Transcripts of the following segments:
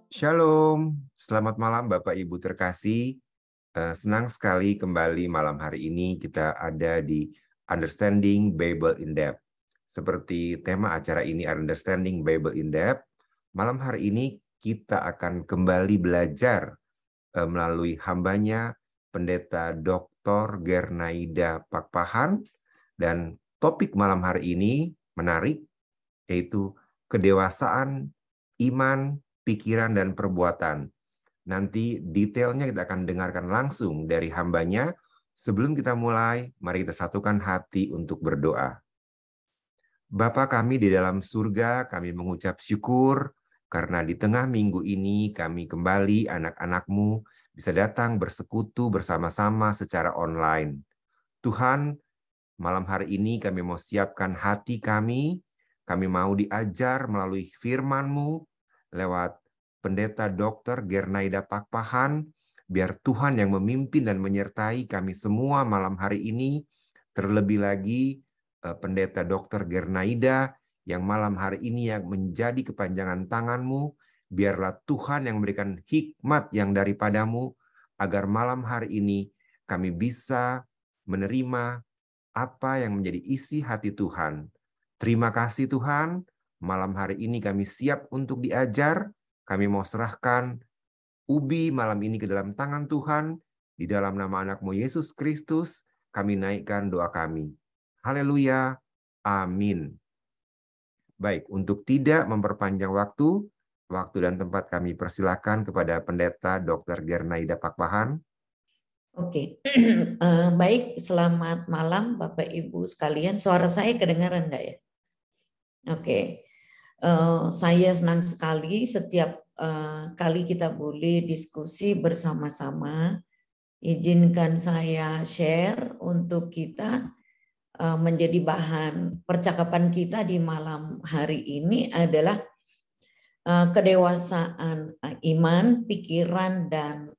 Shalom, selamat malam Bapak Ibu terkasih. Senang sekali kembali malam hari ini kita ada di Understanding Bible in Depth. Seperti tema acara ini Understanding Bible in Depth, malam hari ini kita akan kembali belajar melalui hambanya Pendeta Dr. Gernaida Pakpahan, dan topik malam hari ini menarik, yaitu kedewasaan, iman, pikiran, dan perbuatan. Nanti detailnya kita akan dengarkan langsung dari hambanya. Sebelum kita mulai, mari kita satukan hati untuk berdoa. Bapa kami di dalam surga, kami mengucap syukur karena di tengah minggu ini kami kembali anak-anak-Mu bisa datang bersekutu bersama-sama secara online. Tuhan, malam hari ini kami mau siapkan hati kami mau diajar melalui firman-Mu lewat Pendeta Dr. Gernaida Pakpahan, biar Tuhan yang memimpin dan menyertai kami semua malam hari ini, terlebih lagi Pendeta Dr. Gernaida yang malam hari ini yang menjadi kepanjangan tangan-Mu, biarlah Tuhan yang memberikan hikmat yang daripadamu, agar malam hari ini kami bisa menerima apa yang menjadi isi hati Tuhan. Terima kasih Tuhan, malam hari ini kami siap untuk diajar. Kami mau serahkan Ubi malam ini ke dalam tangan Tuhan. Di dalam nama anak-Mu Yesus Kristus, kami naikkan doa kami. Haleluya. Amin. Baik, untuk tidak memperpanjang waktu dan tempat kami persilakan kepada Pendeta Dr. Gernaida Pakpahan. Oke, baik. Selamat malam Bapak Ibu sekalian. Suara saya kedengaran enggak ya? Oke. Saya senang sekali setiap kali kita boleh diskusi bersama-sama. Izinkan saya share untuk kita menjadi bahan percakapan kita di malam hari ini adalah kedewasaan iman, pikiran, dan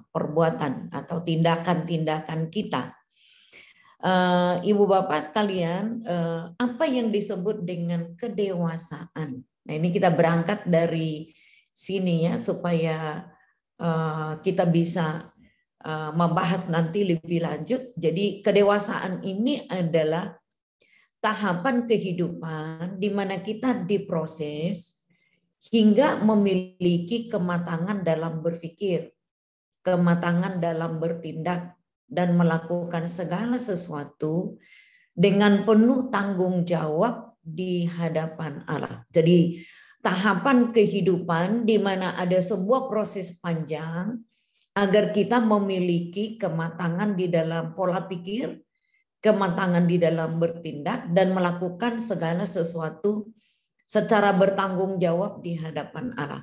perbuatan atau tindakan-tindakan kita. Ibu Bapak sekalian, apa yang disebut dengan kedewasaan? Nah, ini kita berangkat dari sini ya, supaya kita bisa membahas nanti lebih lanjut. Jadi kedewasaan ini adalah tahapan kehidupan di mana kita diproses hingga memiliki kematangan dalam berpikir, kematangan dalam bertindak, dan melakukan segala sesuatu dengan penuh tanggung jawab di hadapan Allah. Jadi tahapan kehidupan di mana ada sebuah proses panjang agar kita memiliki kematangan di dalam pola pikir, kematangan di dalam bertindak, dan melakukan segala sesuatu secara bertanggung jawab di hadapan Allah.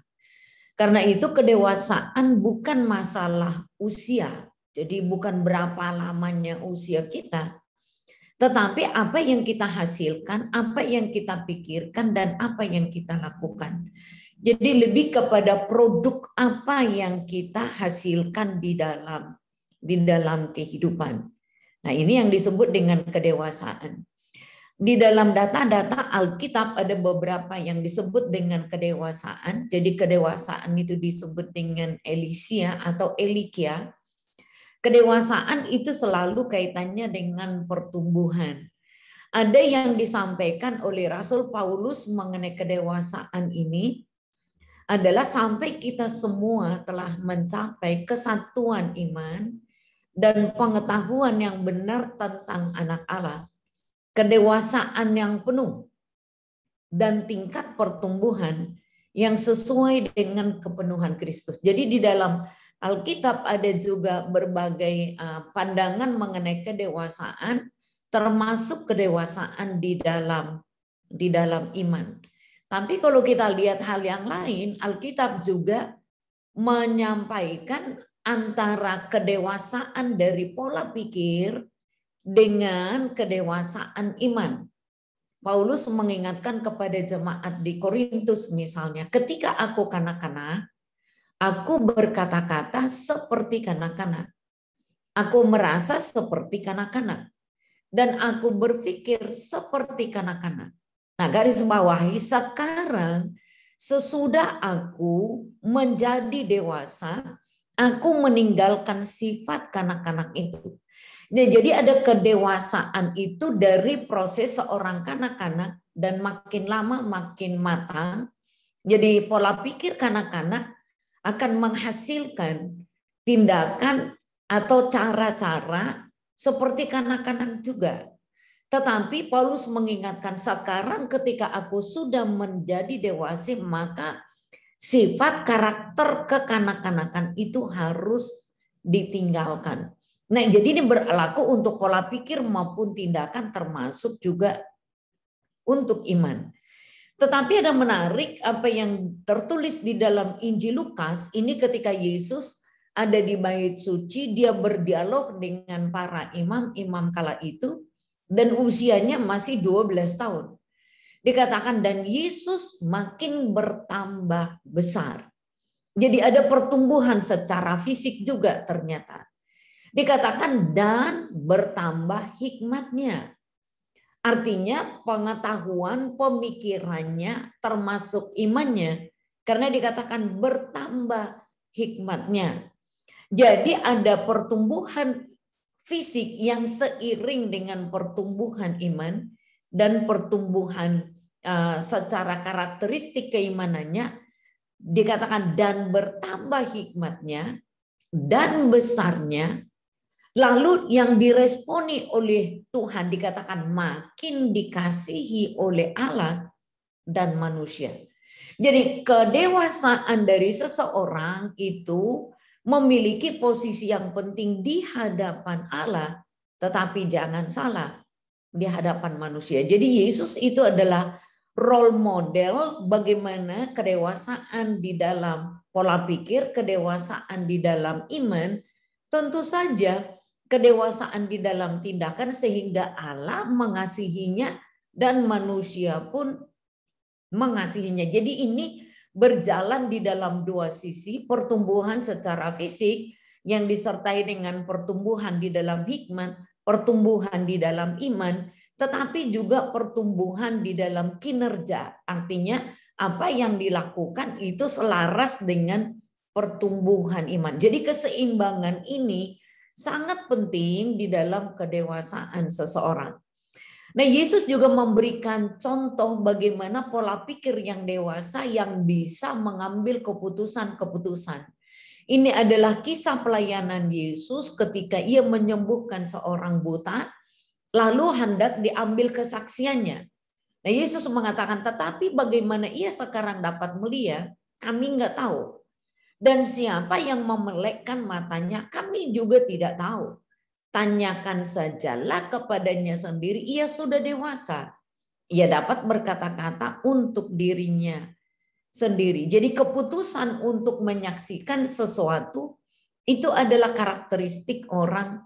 Karena itu kedewasaan bukan masalah usia. Jadi bukan berapa lamanya usia kita, tetapi apa yang kita hasilkan, apa yang kita pikirkan, dan apa yang kita lakukan. Jadi lebih kepada produk apa yang kita hasilkan di dalam kehidupan. Nah, ini yang disebut dengan kedewasaan. Di dalam data-data Alkitab ada beberapa yang disebut dengan kedewasaan. Jadi kedewasaan itu disebut dengan Elisia atau Elikia. Kedewasaan itu selalu kaitannya dengan pertumbuhan. Ada yang disampaikan oleh Rasul Paulus mengenai kedewasaan ini adalah sampai kita semua telah mencapai kesatuan iman dan pengetahuan yang benar tentang anak Allah, kedewasaan yang penuh, dan tingkat pertumbuhan yang sesuai dengan kepenuhan Kristus. Jadi di dalam Alkitab ada juga berbagai pandangan mengenai kedewasaan, termasuk kedewasaan di dalam iman. Tapi kalau kita lihat hal yang lain, Alkitab juga menyampaikan antara kedewasaan dari pola pikir dengan kedewasaan iman. Paulus mengingatkan kepada jemaat di Korintus misalnya, ketika aku kanak-kanak, aku berkata-kata seperti kanak-kanak. Aku merasa seperti kanak-kanak. dan aku berpikir seperti kanak-kanak. Nah, garis bawahi, sekarang sesudah aku menjadi dewasa, aku meninggalkan sifat kanak-kanak itu. Nah, jadi ada kedewasaan itu dari proses seorang kanak-kanak dan makin lama makin matang. Jadi pola pikir kanak-kanak akan menghasilkan tindakan atau cara-cara seperti kanak-kanak juga. Tetapi Paulus mengingatkan, sekarang ketika aku sudah menjadi dewasa, maka sifat karakter kekanak-kanakan itu harus ditinggalkan. Nah, jadi ini berlaku untuk pola pikir maupun tindakan, termasuk juga untuk iman. Tetapi ada menarik apa yang tertulis di dalam Injil Lukas, ini ketika Yesus ada di bait suci, dia berdialog dengan para imam-imam kala itu, dan usianya masih 12 tahun. Dikatakan, dan Yesus makin bertambah besar. Jadi ada pertumbuhan secara fisik juga ternyata. Dikatakan, dan bertambah hikmatnya. Artinya pengetahuan, pemikirannya, termasuk imannya. Karena dikatakan bertambah hikmatnya. Jadi ada pertumbuhan fisik yang seiring dengan pertumbuhan iman dan pertumbuhan secara karakteristik keimanannya, dikatakan dan bertambah hikmatnya dan besarnya. Lalu yang diresponi oleh Tuhan dikatakan makin dikasihi oleh Allah dan manusia. Jadi kedewasaan dari seseorang itu memiliki posisi yang penting di hadapan Allah, tetapi jangan salah, di hadapan manusia. Jadi Yesus itu adalah role model bagaimana kedewasaan di dalam pola pikir, kedewasaan di dalam iman, tentu saja kedewasaan di dalam tindakan, sehingga Allah mengasihinya dan manusia pun mengasihinya. Jadi ini berjalan di dalam dua sisi, pertumbuhan secara fisik yang disertai dengan pertumbuhan di dalam hikmat, pertumbuhan di dalam iman, tetapi juga pertumbuhan di dalam kinerja. Artinya apa yang dilakukan itu selaras dengan pertumbuhan iman. Jadi keseimbangan ini sangat penting di dalam kedewasaan seseorang. Nah, Yesus juga memberikan contoh bagaimana pola pikir yang dewasa yang bisa mengambil keputusan-keputusan. Ini adalah kisah pelayanan Yesus ketika ia menyembuhkan seorang buta, lalu hendak diambil kesaksiannya. Nah, Yesus mengatakan, tetapi bagaimana ia sekarang dapat melihat, kami nggak tahu. Dan siapa yang memelekkan matanya, kami juga tidak tahu. Tanyakan sajalah kepadanya sendiri, ia sudah dewasa. Ia dapat berkata-kata untuk dirinya sendiri. Jadi keputusan untuk menyaksikan sesuatu itu adalah karakteristik orang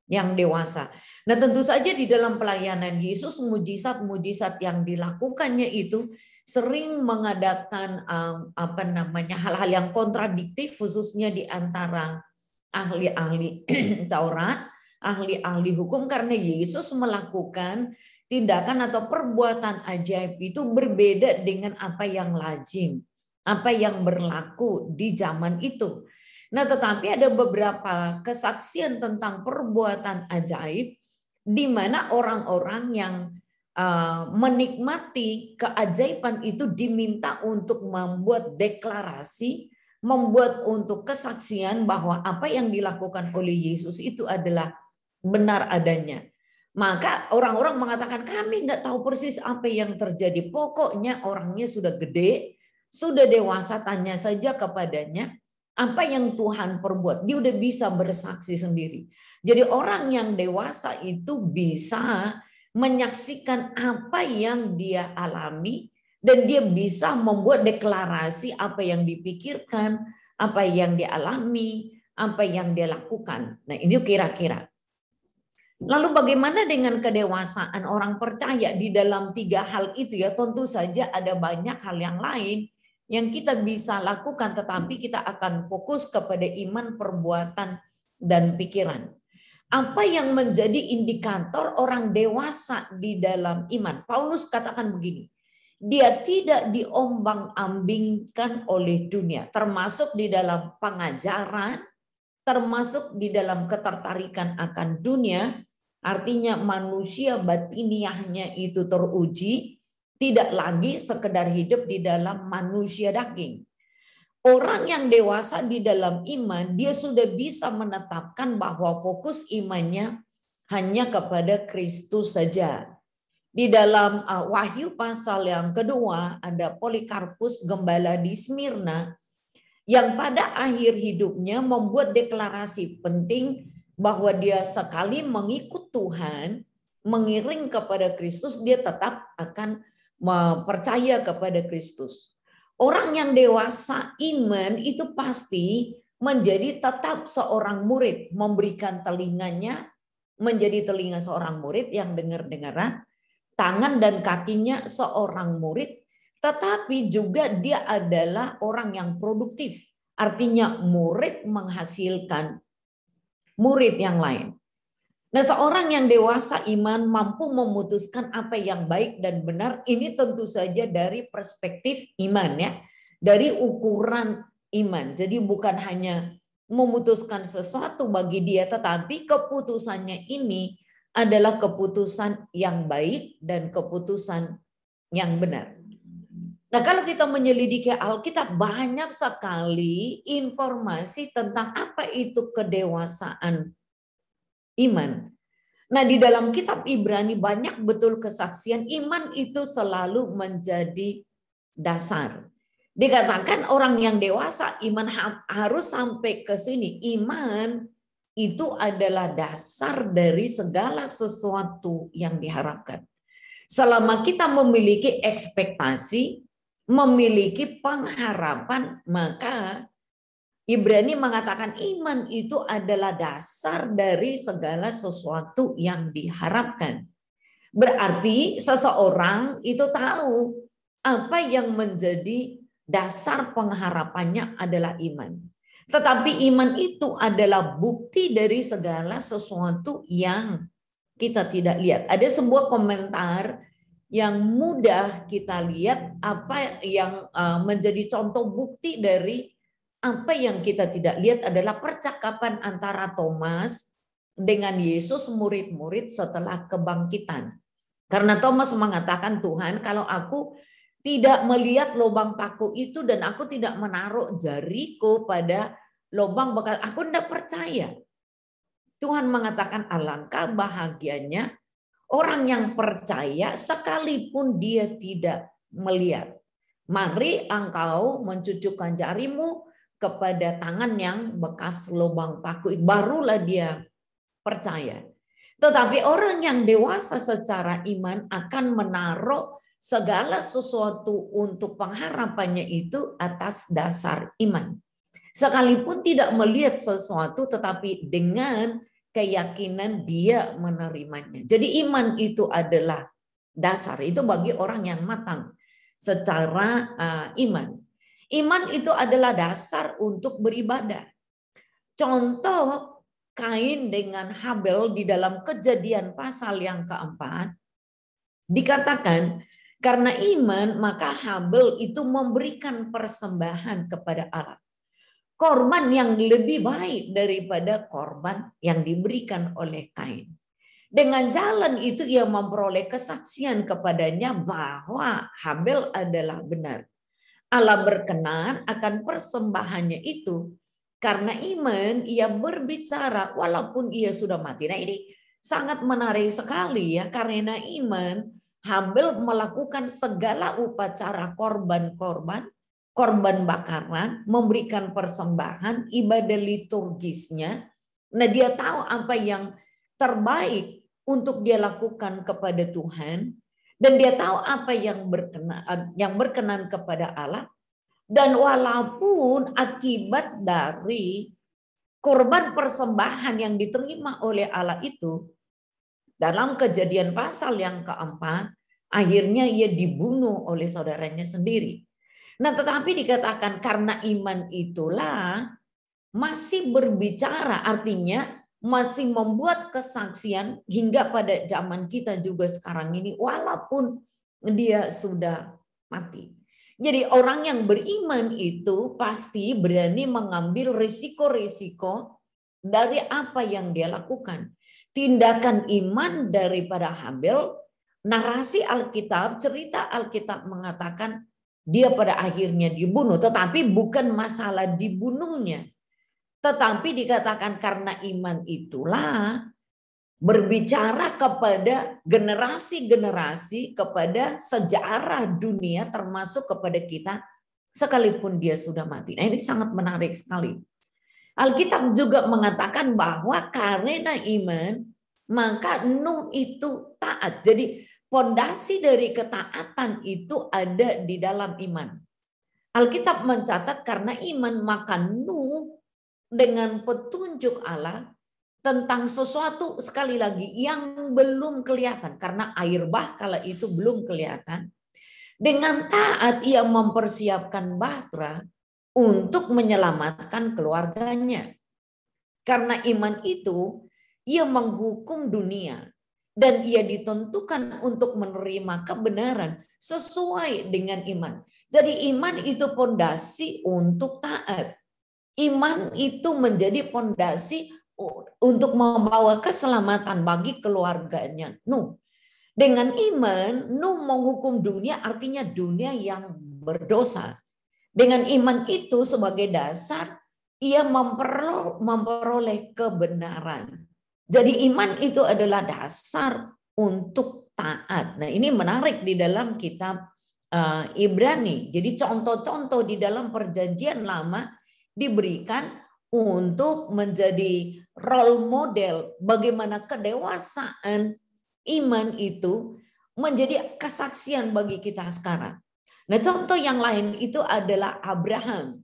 yang dewasa. Nah, tentu saja di dalam pelayanan Yesus, mujizat-mujizat yang dilakukannya itu sering mengadakan hal-hal yang kontradiktif, khususnya di antara ahli-ahli Taurat, ahli-ahli hukum, karena Yesus melakukan tindakan atau perbuatan ajaib itu berbeda dengan apa yang lazim, apa yang berlaku di zaman itu. Nah, tetapi ada beberapa kesaksian tentang perbuatan ajaib di mana orang-orang yang menikmati keajaiban itu diminta untuk membuat deklarasi, membuat untuk kesaksian bahwa apa yang dilakukan oleh Yesus itu adalah benar adanya. Maka orang-orang mengatakan, kami nggak tahu persis apa yang terjadi. Pokoknya orangnya sudah gede, sudah dewasa, tanya saja kepadanya apa yang Tuhan perbuat. Dia udah bisa bersaksi sendiri. Jadi orang yang dewasa itu bisa menyaksikan apa yang dia alami, dan dia bisa membuat deklarasi apa yang dipikirkan, apa yang dialami, apa yang dia lakukan. Nah, ini kira-kira. Lalu bagaimana dengan kedewasaan orang percaya di dalam tiga hal itu ya? Tentu saja ada banyak hal yang lain yang kita bisa lakukan, tetapi kita akan fokus kepada iman, perbuatan, dan pikiran. Apa yang menjadi indikator orang dewasa di dalam iman? Paulus katakan begini, dia tidak diombang-ambingkan oleh dunia, termasuk di dalam pengajaran, termasuk di dalam ketertarikan akan dunia. Artinya manusia batiniahnya itu teruji, tidak lagi sekedar hidup di dalam manusia daging. Orang yang dewasa di dalam iman, dia sudah bisa menetapkan bahwa fokus imannya hanya kepada Kristus saja. Di dalam Wahyu pasal yang kedua, ada Polikarpus, gembala di Smyrna, yang pada akhir hidupnya membuat deklarasi penting bahwa dia sekali mengikut Tuhan, mengiring kepada Kristus, dia tetap akan percaya kepada Kristus. Orang yang dewasa iman itu pasti menjadi tetap seorang murid, memberikan telinganya menjadi telinga seorang murid yang dengar-dengaran, tangan dan kakinya seorang murid, tetapi juga dia adalah orang yang produktif. Artinya murid menghasilkan murid yang lain. Nah, seorang yang dewasa iman mampu memutuskan apa yang baik dan benar. Ini tentu saja dari perspektif iman ya, dari ukuran iman. Jadi bukan hanya memutuskan sesuatu bagi dia, tetapi keputusannya ini adalah keputusan yang baik dan keputusan yang benar. Nah, kalau kita menyelidiki Alkitab, banyak sekali informasi tentang apa itu kedewasaan iman. Nah, di dalam kitab Ibrani banyak betul kesaksian iman itu selalu menjadi dasar. Dikatakan orang yang dewasa iman harus sampai ke sini. Iman itu adalah dasar dari segala sesuatu yang diharapkan. Selama kita memiliki ekspektasi, memiliki pengharapan, maka Ibrani mengatakan iman itu adalah dasar dari segala sesuatu yang diharapkan. Berarti seseorang itu tahu apa yang menjadi dasar pengharapannya adalah iman. Tetapi iman itu adalah bukti dari segala sesuatu yang kita tidak lihat. Ada sebuah komentar yang mudah kita lihat apa yang menjadi contoh bukti dari apa yang kita tidak lihat adalah percakapan antara Thomas dengan Yesus murid-murid setelah kebangkitan. Karena Thomas mengatakan, Tuhan, kalau aku tidak melihat lubang paku itu dan aku tidak menaruh jariku pada lubang bekas, aku tidak percaya. Tuhan mengatakan alangkah bahagianya orang yang percaya sekalipun dia tidak melihat. Mari engkau mencucukkan jarimu kepada tangan yang bekas lubang paku, barulah dia percaya. Tetapi orang yang dewasa secara iman akan menaruh segala sesuatu untuk pengharapannya itu atas dasar iman. Sekalipun tidak melihat sesuatu, tetapi dengan keyakinan dia menerimanya. Jadi iman itu adalah dasar. Itu bagi orang yang matang secara iman. Iman itu adalah dasar untuk beribadah. Contoh Kain dengan Habel di dalam Kejadian pasal yang keempat, dikatakan karena iman maka Habel itu memberikan persembahan kepada Allah. Korban yang lebih baik daripada korban yang diberikan oleh Kain. Dengan jalan itu ia memperoleh kesaksian kepadanya bahwa Habel adalah benar. Allah berkenan akan persembahannya itu. Karena iman ia berbicara walaupun ia sudah mati. Nah, ini sangat menarik sekali ya. Karena iman Habel melakukan segala upacara korban-korban, korban bakaran, memberikan persembahan, ibadah liturgisnya. Nah, dia tahu apa yang terbaik untuk dia lakukan kepada Tuhan. Dan dia tahu apa yang berkenan kepada Allah. Dan walaupun akibat dari korban persembahan yang diterima oleh Allah itu, dalam Kejadian pasal yang keempat, akhirnya ia dibunuh oleh saudaranya sendiri. Nah, tetapi dikatakan karena iman itulah masih berbicara, artinya masih membuat kesaksian hingga pada zaman kita juga sekarang ini, walaupun dia sudah mati. Jadi orang yang beriman itu pasti berani mengambil risiko-risiko dari apa yang dia lakukan. Tindakan iman daripada Habel, narasi Alkitab, cerita Alkitab mengatakan dia pada akhirnya dibunuh, tetapi bukan masalah dibunuhnya. Tetapi dikatakan karena iman itulah berbicara kepada generasi-generasi, kepada sejarah dunia termasuk kepada kita sekalipun dia sudah mati. Nah, ini sangat menarik sekali. Alkitab juga mengatakan bahwa karena iman maka Nuh itu taat. Jadi fondasi dari ketaatan itu ada di dalam iman. Alkitab mencatat karena iman maka Nuh dengan petunjuk Allah tentang sesuatu sekali lagi yang belum kelihatan karena air bah kala itu belum kelihatan. Dengan taat ia mempersiapkan bahtera untuk menyelamatkan keluarganya. Karena iman itu ia menghukum dunia dan ia ditentukan untuk menerima kebenaran sesuai dengan iman. Jadi iman itu fondasi untuk taat. Iman itu menjadi fondasi untuk membawa keselamatan bagi keluarganya Nuh. Dengan iman, Nuh menghukum dunia, artinya dunia yang berdosa. Dengan iman itu sebagai dasar, ia memperoleh kebenaran. Jadi iman itu adalah dasar untuk taat. Nah, ini menarik di dalam kitab Ibrani. Jadi contoh-contoh di dalam perjanjian lama diberikan untuk menjadi role model bagaimana kedewasaan iman itu menjadi kesaksian bagi kita sekarang. Nah, contoh yang lain itu adalah Abraham.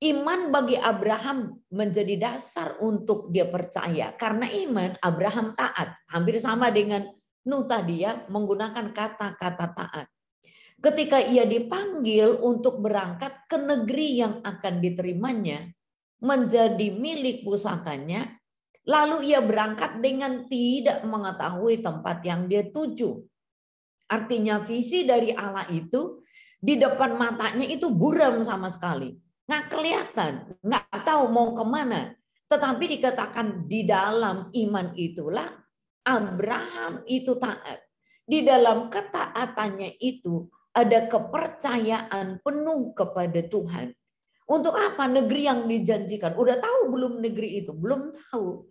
Iman bagi Abraham menjadi dasar untuk dia percaya. Karena iman, Abraham taat. Hampir sama dengan Nuh tadi ya, menggunakan kata-kata taat. Ketika ia dipanggil untuk berangkat ke negeri yang akan diterimanya, menjadi milik pusakanya, lalu ia berangkat dengan tidak mengetahui tempat yang dia tuju. Artinya visi dari Allah itu di depan matanya itu buram sama sekali. Nggak kelihatan, nggak tahu mau kemana. Tetapi dikatakan di dalam iman itulah Abraham itu taat. Di dalam ketaatannya itu ada kepercayaan penuh kepada Tuhan. Untuk apa negeri yang dijanjikan? Udah tahu belum negeri itu? Belum tahu.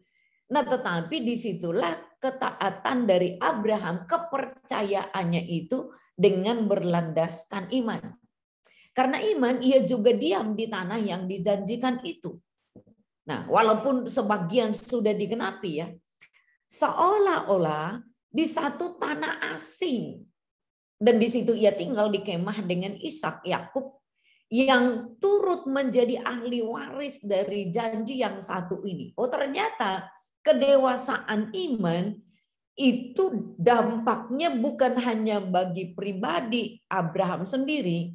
Nah, tetapi disitulah ketaatan dari Abraham, kepercayaannya itu dengan berlandaskan iman. Karena iman, ia juga diam di tanah yang dijanjikan itu. Nah, walaupun sebagian sudah digenapi ya, seolah-olah di satu tanah asing. Dan di situ ia tinggal di kemah dengan Ishak, Yakub, yang turut menjadi ahli waris dari janji yang satu ini. Oh, ternyata kedewasaan iman itu dampaknya bukan hanya bagi pribadi Abraham sendiri,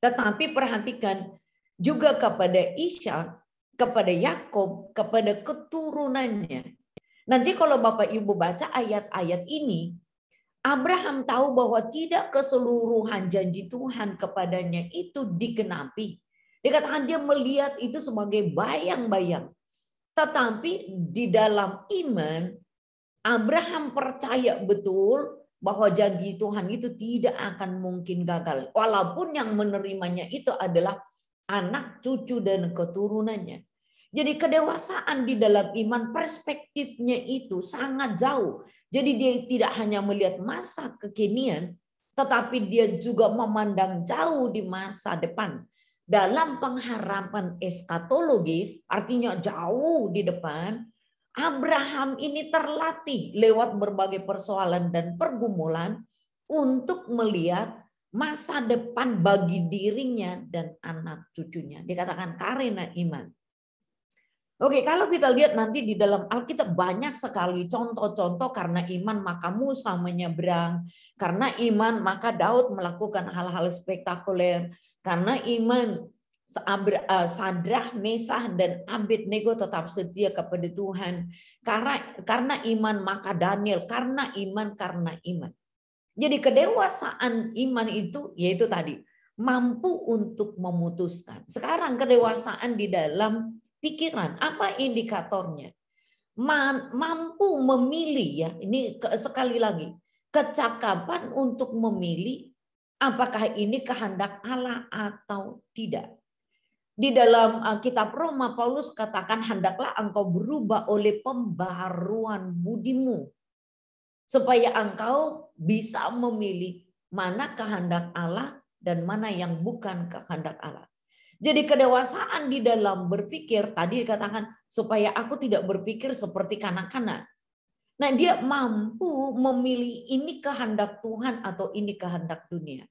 tetapi perhatikan juga kepada Ishak, kepada Yakub, kepada keturunannya. Nanti kalau Bapak Ibu baca ayat-ayat ini, Abraham tahu bahwa tidak keseluruhan janji Tuhan kepadanya itu digenapi. Dikatakan dia melihat itu sebagai bayang-bayang. Tetapi di dalam iman, Abraham percaya betul bahwa janji Tuhan itu tidak akan mungkin gagal. Walaupun yang menerimanya itu adalah anak, cucu, dan keturunannya. Jadi kedewasaan di dalam iman perspektifnya itu sangat jauh. Jadi dia tidak hanya melihat masa kekinian, tetapi dia juga memandang jauh di masa depan. Dalam pengharapan eskatologis, artinya jauh di depan, Abraham ini terlatih lewat berbagai persoalan dan pergumulan untuk melihat masa depan bagi dirinya dan anak cucunya. Dikatakan karena iman. Oke, kalau kita lihat nanti di dalam Alkitab banyak sekali contoh-contoh karena iman maka Musa menyeberang, karena iman maka Daud melakukan hal-hal spektakuler, karena iman Sadrah, Mesah, dan Abednego tetap setia kepada Tuhan. Karena iman maka Daniel, karena iman. Jadi kedewasaan iman itu yaitu tadi mampu untuk memutuskan. Sekarang kedewasaan di dalam pikiran, apa indikatornya? Mampu memilih, ya. Ini sekali lagi, kecakapan untuk memilih apakah ini kehendak Allah atau tidak. Di dalam kitab Roma, Paulus katakan, hendaklah engkau berubah oleh pembaharuan budimu, supaya engkau bisa memilih mana kehendak Allah dan mana yang bukan kehendak Allah. Jadi kedewasaan di dalam berpikir, tadi dikatakan supaya aku tidak berpikir seperti kanak-kanak. Nah, dia mampu memilih ini kehendak Tuhan atau ini kehendak dunia.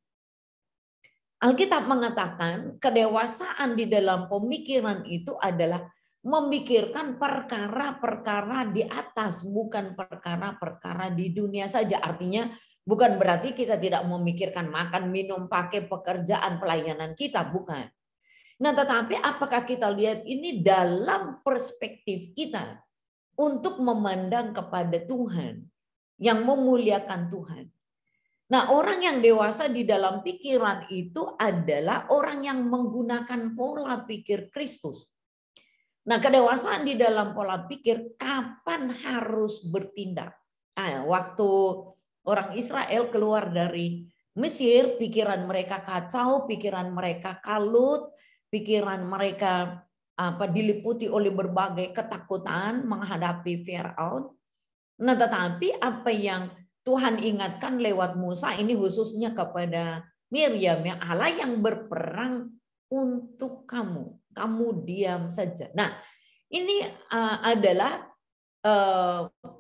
Alkitab mengatakan kedewasaan di dalam pemikiran itu adalah memikirkan perkara-perkara di atas, bukan perkara-perkara di dunia saja. Artinya bukan berarti kita tidak memikirkan makan, minum, pakai, pekerjaan, pelayanan kita, bukan. Nah, tetapi apakah kita lihat ini dalam perspektif kita untuk memandang kepada Tuhan, yang memuliakan Tuhan. Nah, orang yang dewasa di dalam pikiran itu adalah orang yang menggunakan pola pikir Kristus. Nah, kedewasaan di dalam pola pikir kapan harus bertindak. Nah, waktu orang Israel keluar dari Mesir, pikiran mereka kacau, pikiran mereka kalut, pikiran mereka diliputi oleh berbagai ketakutan menghadapi Firaun. Nah, tetapi apa yang Tuhan ingatkan lewat Musa ini khususnya kepada Miriam, yang Allah yang berperang untuk kamu, kamu diam saja. Nah, ini adalah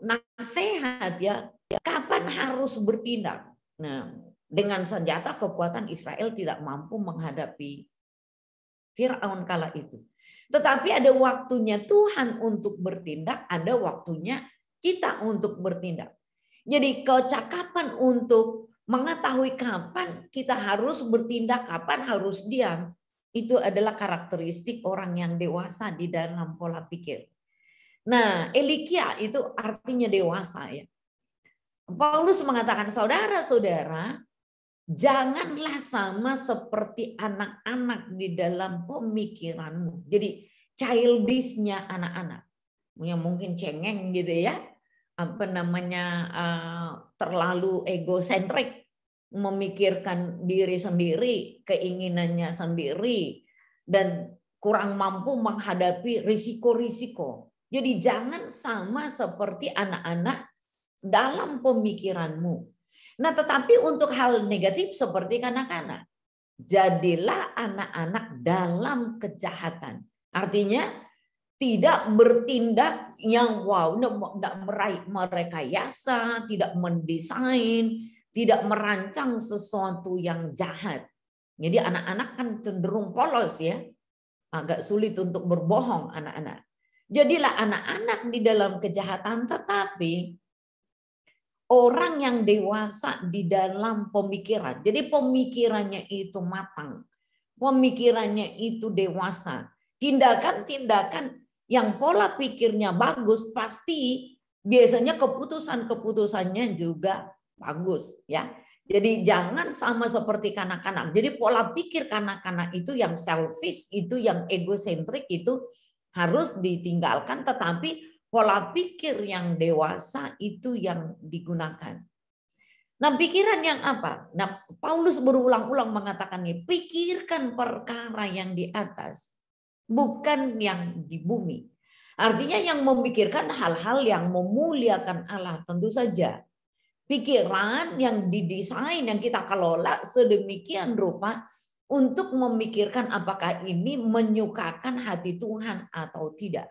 nasihat, ya, kapan harus bertindak. Nah, dengan senjata kekuatan Israel tidak mampu menghadapi Firaun kala itu. Tetapi ada waktunya Tuhan untuk bertindak, ada waktunya kita untuk bertindak. Jadi kecakapan untuk mengetahui kapan kita harus bertindak, kapan harus diam, itu adalah karakteristik orang yang dewasa di dalam pola pikir. Nah, Elikia itu artinya dewasa, ya. Paulus mengatakan, saudara-saudara, janganlah sama seperti anak-anak di dalam pemikiranmu. Jadi childish-nya anak-anak, yang mungkin cengeng gitu, ya, terlalu egosentrik, memikirkan diri sendiri, keinginannya sendiri, dan kurang mampu menghadapi risiko-risiko. Jadi jangan sama seperti anak-anak dalam pemikiranmu. Nah, tetapi untuk hal negatif seperti kanak-kanak, jadilah anak-anak dalam kejahatan. Artinya tidak bertindak yang tidak merekayasa, tidak mendesain, tidak merancang sesuatu yang jahat. Jadi anak-anak kan cenderung polos, ya, agak sulit untuk berbohong anak-anak. Jadilah anak-anak di dalam kejahatan, tetapi orang yang dewasa di dalam pemikiran. Jadi pemikirannya itu matang. Pemikirannya itu dewasa. Tindakan-tindakan yang pola pikirnya bagus, pasti biasanya keputusan-keputusannya juga bagus, ya. Jadi jangan sama seperti kanak-kanak. Jadi pola pikir kanak-kanak itu yang selfish, itu yang egosentrik, itu harus ditinggalkan, tetapi pola pikir yang dewasa itu yang digunakan. Nah, pikiran yang apa? Nah, Paulus berulang-ulang mengatakan ini, pikirkan perkara yang di atas, bukan yang di bumi. Artinya yang memikirkan hal-hal yang memuliakan Allah, tentu saja. Pikiran yang didesain, yang kita kelola sedemikian rupa untuk memikirkan apakah ini menyukakan hati Tuhan atau tidak.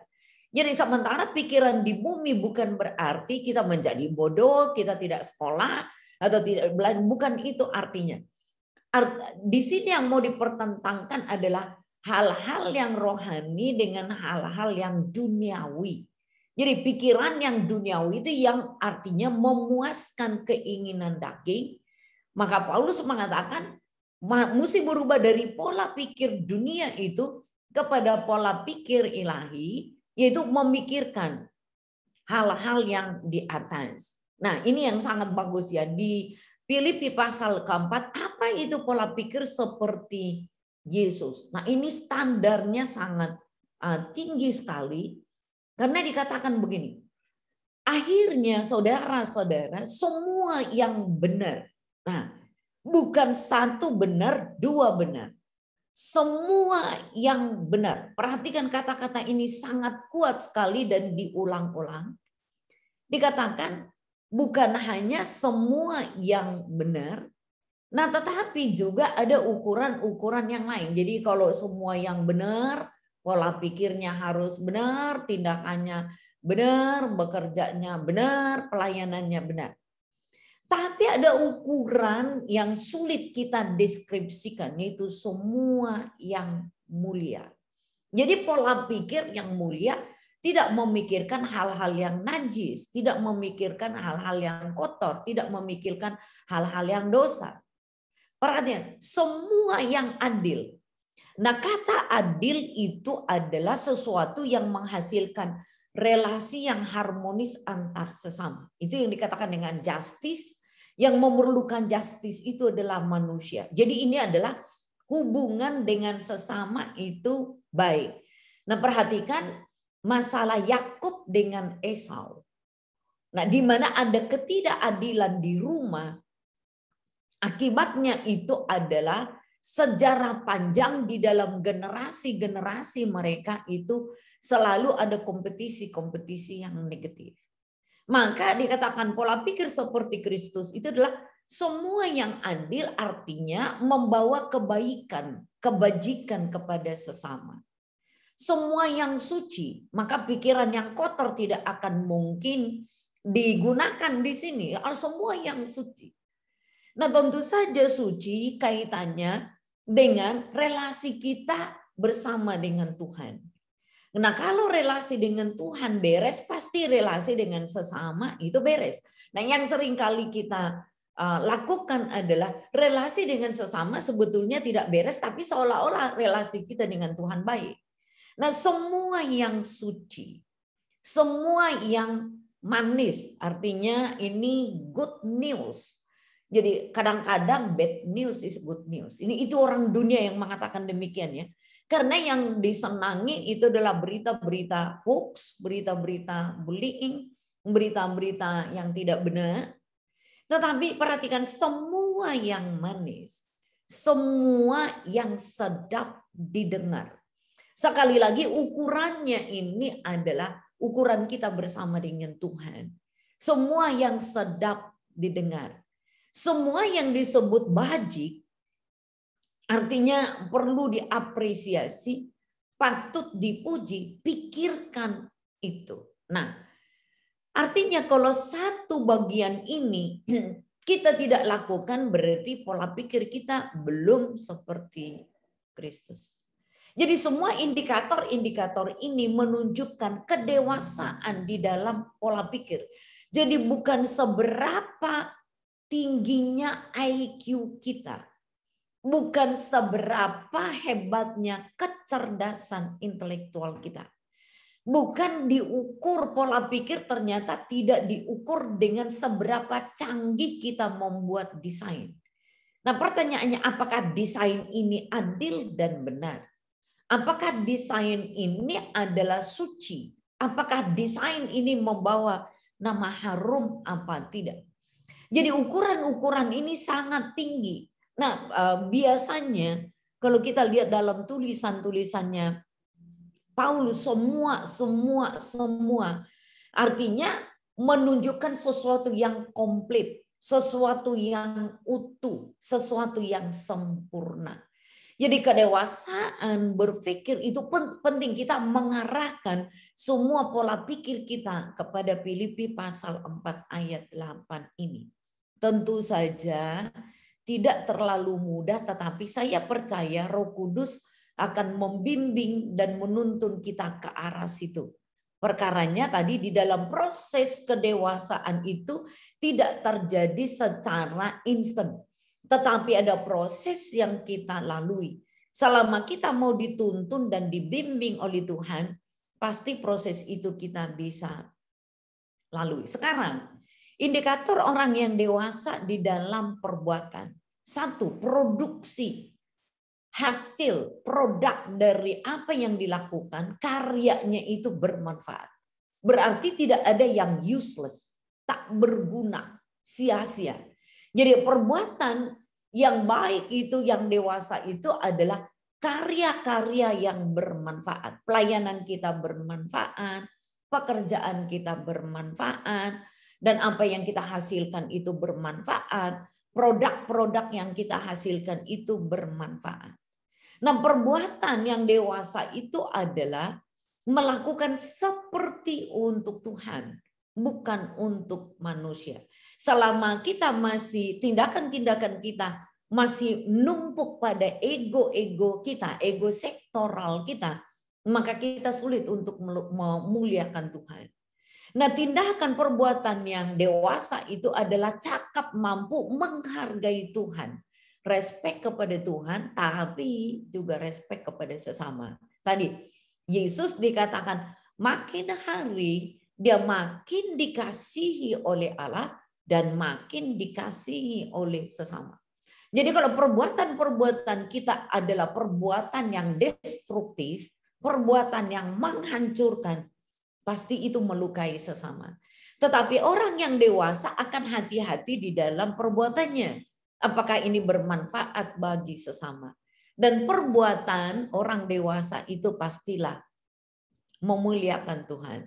Jadi sementara pikiran di bumi bukan berarti kita menjadi bodoh, kita tidak sekolah atau tidak belajar, bukan itu artinya. Di sini yang mau dipertentangkan adalah hal-hal yang rohani dengan hal-hal yang duniawi. Jadi pikiran yang duniawi itu yang artinya memuaskan keinginan daging. Maka Paulus mengatakan Mesti berubah dari pola pikir dunia itu kepada pola pikir ilahi, yaitu memikirkan hal-hal yang di atas. Nah, ini yang sangat bagus ya. Di Filipi pasal keempat, apa itu pola pikir seperti Yesus? Nah, ini standarnya sangat tinggi sekali. Karena dikatakan begini, akhirnya saudara-saudara, semua yang benar. Nah, bukan satu benar, dua benar. Semua yang benar. Perhatikan kata-kata ini sangat kuat sekali dan diulang-ulang. Dikatakan bukan hanya semua yang benar, nah tetapi juga ada ukuran-ukuran yang lain. Jadi kalau semua yang benar, pola pikirnya harus benar, tindakannya benar, bekerjanya benar, pelayanannya benar. Tapi ada ukuran yang sulit kita deskripsikan, yaitu semua yang mulia. Jadi pola pikir yang mulia tidak memikirkan hal-hal yang najis, tidak memikirkan hal-hal yang kotor, tidak memikirkan hal-hal yang dosa. Perhatian, semua yang adil. Nah, kata adil itu adalah sesuatu yang menghasilkan relasi yang harmonis antar sesama. Itu yang dikatakan dengan justice. Yang memerlukan justice itu adalah manusia. Jadi ini adalah hubungan dengan sesama itu baik. Nah, perhatikan masalah Yakub dengan Esau. Nah, di mana ada ketidakadilan di rumah, akibatnya itu adalah sejarah panjang di dalam generasi-generasi mereka itu selalu ada kompetisi-kompetisi yang negatif. Maka dikatakan pola pikir seperti Kristus itu adalah semua yang adil, artinya membawa kebaikan, kebajikan kepada sesama. Semua yang suci, maka pikiran yang kotor tidak akan mungkin digunakan di sini. Semua yang suci. Nah, tentu saja suci kaitannya dengan relasi kita bersama dengan Tuhan. Nah, kalau relasi dengan Tuhan beres, pasti relasi dengan sesama itu beres. Nah, yang sering kali kita lakukan adalah relasi dengan sesama sebetulnya tidak beres, tapi seolah-olah relasi kita dengan Tuhan baik. Nah, semua yang suci, semua yang manis, artinya ini good news. Jadi kadang-kadang bad news is good news. Itu orang dunia yang mengatakan demikian ya. Karena yang disenangi itu adalah berita-berita hoax, berita-berita bullying, berita-berita yang tidak benar. Tetapi perhatikan semua yang manis, semua yang sedap didengar. Sekali lagi ukurannya ini adalah ukuran kita bersama dengan Tuhan. Semua yang sedap didengar. Semua yang disebut bajik, artinya perlu diapresiasi, patut dipuji, pikirkan itu. Nah, artinya kalau satu bagian ini kita tidak lakukan, berarti pola pikir kita belum seperti Kristus. Jadi semua indikator-indikator ini menunjukkan kedewasaan di dalam pola pikir. Jadi bukan seberapa tingginya IQ kita, bukan seberapa hebatnya kecerdasan intelektual kita. Bukan diukur pola pikir, ternyata tidak diukur dengan seberapa canggih kita membuat desain. Nah, pertanyaannya, apakah desain ini adil dan benar? Apakah desain ini adalah suci? Apakah desain ini membawa nama harum apa tidak? Jadi ukuran-ukuran ini sangat tinggi. Nah, biasanya kalau kita lihat dalam tulisan-tulisannya Paulus, semua artinya menunjukkan sesuatu yang komplit, sesuatu yang utuh, sesuatu yang sempurna. Jadi kedewasaan berpikir itu penting, kita mengarahkan semua pola pikir kita kepada Filipi pasal 4 ayat 8 ini. Tentu saja tidak terlalu mudah, tetapi saya percaya Roh Kudus akan membimbing dan menuntun kita ke arah situ. Perkaranya tadi di dalam proses kedewasaan itu tidak terjadi secara instan. Tetapi ada proses yang kita lalui. Selama kita mau dituntun dan dibimbing oleh Tuhan, pasti proses itu kita bisa lalui. Sekarang, indikator orang yang dewasa di dalam perbuatan. Satu, produksi. Hasil, produk dari apa yang dilakukan, karyanya itu bermanfaat. Berarti tidak ada yang useless, tak berguna, sia-sia. Jadi perbuatan yang baik itu, yang dewasa itu adalah karya-karya yang bermanfaat. Pelayanan kita bermanfaat, pekerjaan kita bermanfaat, dan apa yang kita hasilkan itu bermanfaat. Produk-produk yang kita hasilkan itu bermanfaat. Nah, perbuatan yang dewasa itu adalah melakukan seperti untuk Tuhan, bukan untuk manusia. Selama kita masih tindakan-tindakan kita masih numpuk pada ego-ego kita, ego sektoral kita, maka kita sulit untuk memuliakan Tuhan. Nah, tindakan perbuatan yang dewasa itu adalah cakap mampu menghargai Tuhan. Respect kepada Tuhan, tapi juga respect kepada sesama. Tadi, Yesus dikatakan makin hari dia makin dikasihi oleh Allah dan makin dikasihi oleh sesama. Jadi kalau perbuatan-perbuatan kita adalah perbuatan yang destruktif, perbuatan yang menghancurkan, pasti itu melukai sesama. Tetapi orang yang dewasa akan hati-hati di dalam perbuatannya. Apakah ini bermanfaat bagi sesama? Dan perbuatan orang dewasa itu pastilah memuliakan Tuhan.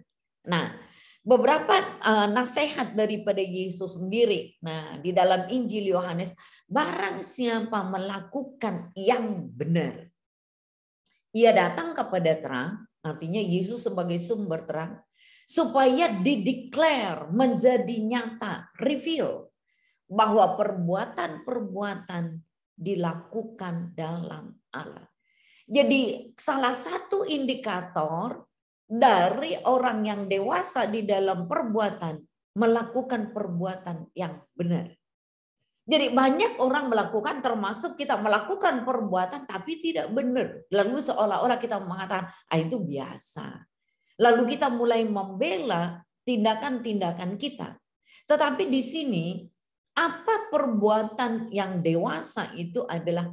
Nah, beberapa nasihat daripada Yesus sendiri. Nah, di dalam Injil Yohanes, barang siapa melakukan yang benar, ia datang kepada terang, artinya Yesus sebagai sumber terang, supaya dideklar menjadi nyata, reveal, bahwa perbuatan-perbuatan dilakukan dalam Allah. Jadi salah satu indikator dari orang yang dewasa di dalam perbuatan, melakukan perbuatan yang benar. Jadi banyak orang melakukan, termasuk kita melakukan perbuatan tapi tidak benar. Lalu seolah-olah kita mengatakan, itu biasa. Lalu kita mulai membela tindakan-tindakan kita. Tetapi di sini, apa perbuatan yang dewasa itu adalah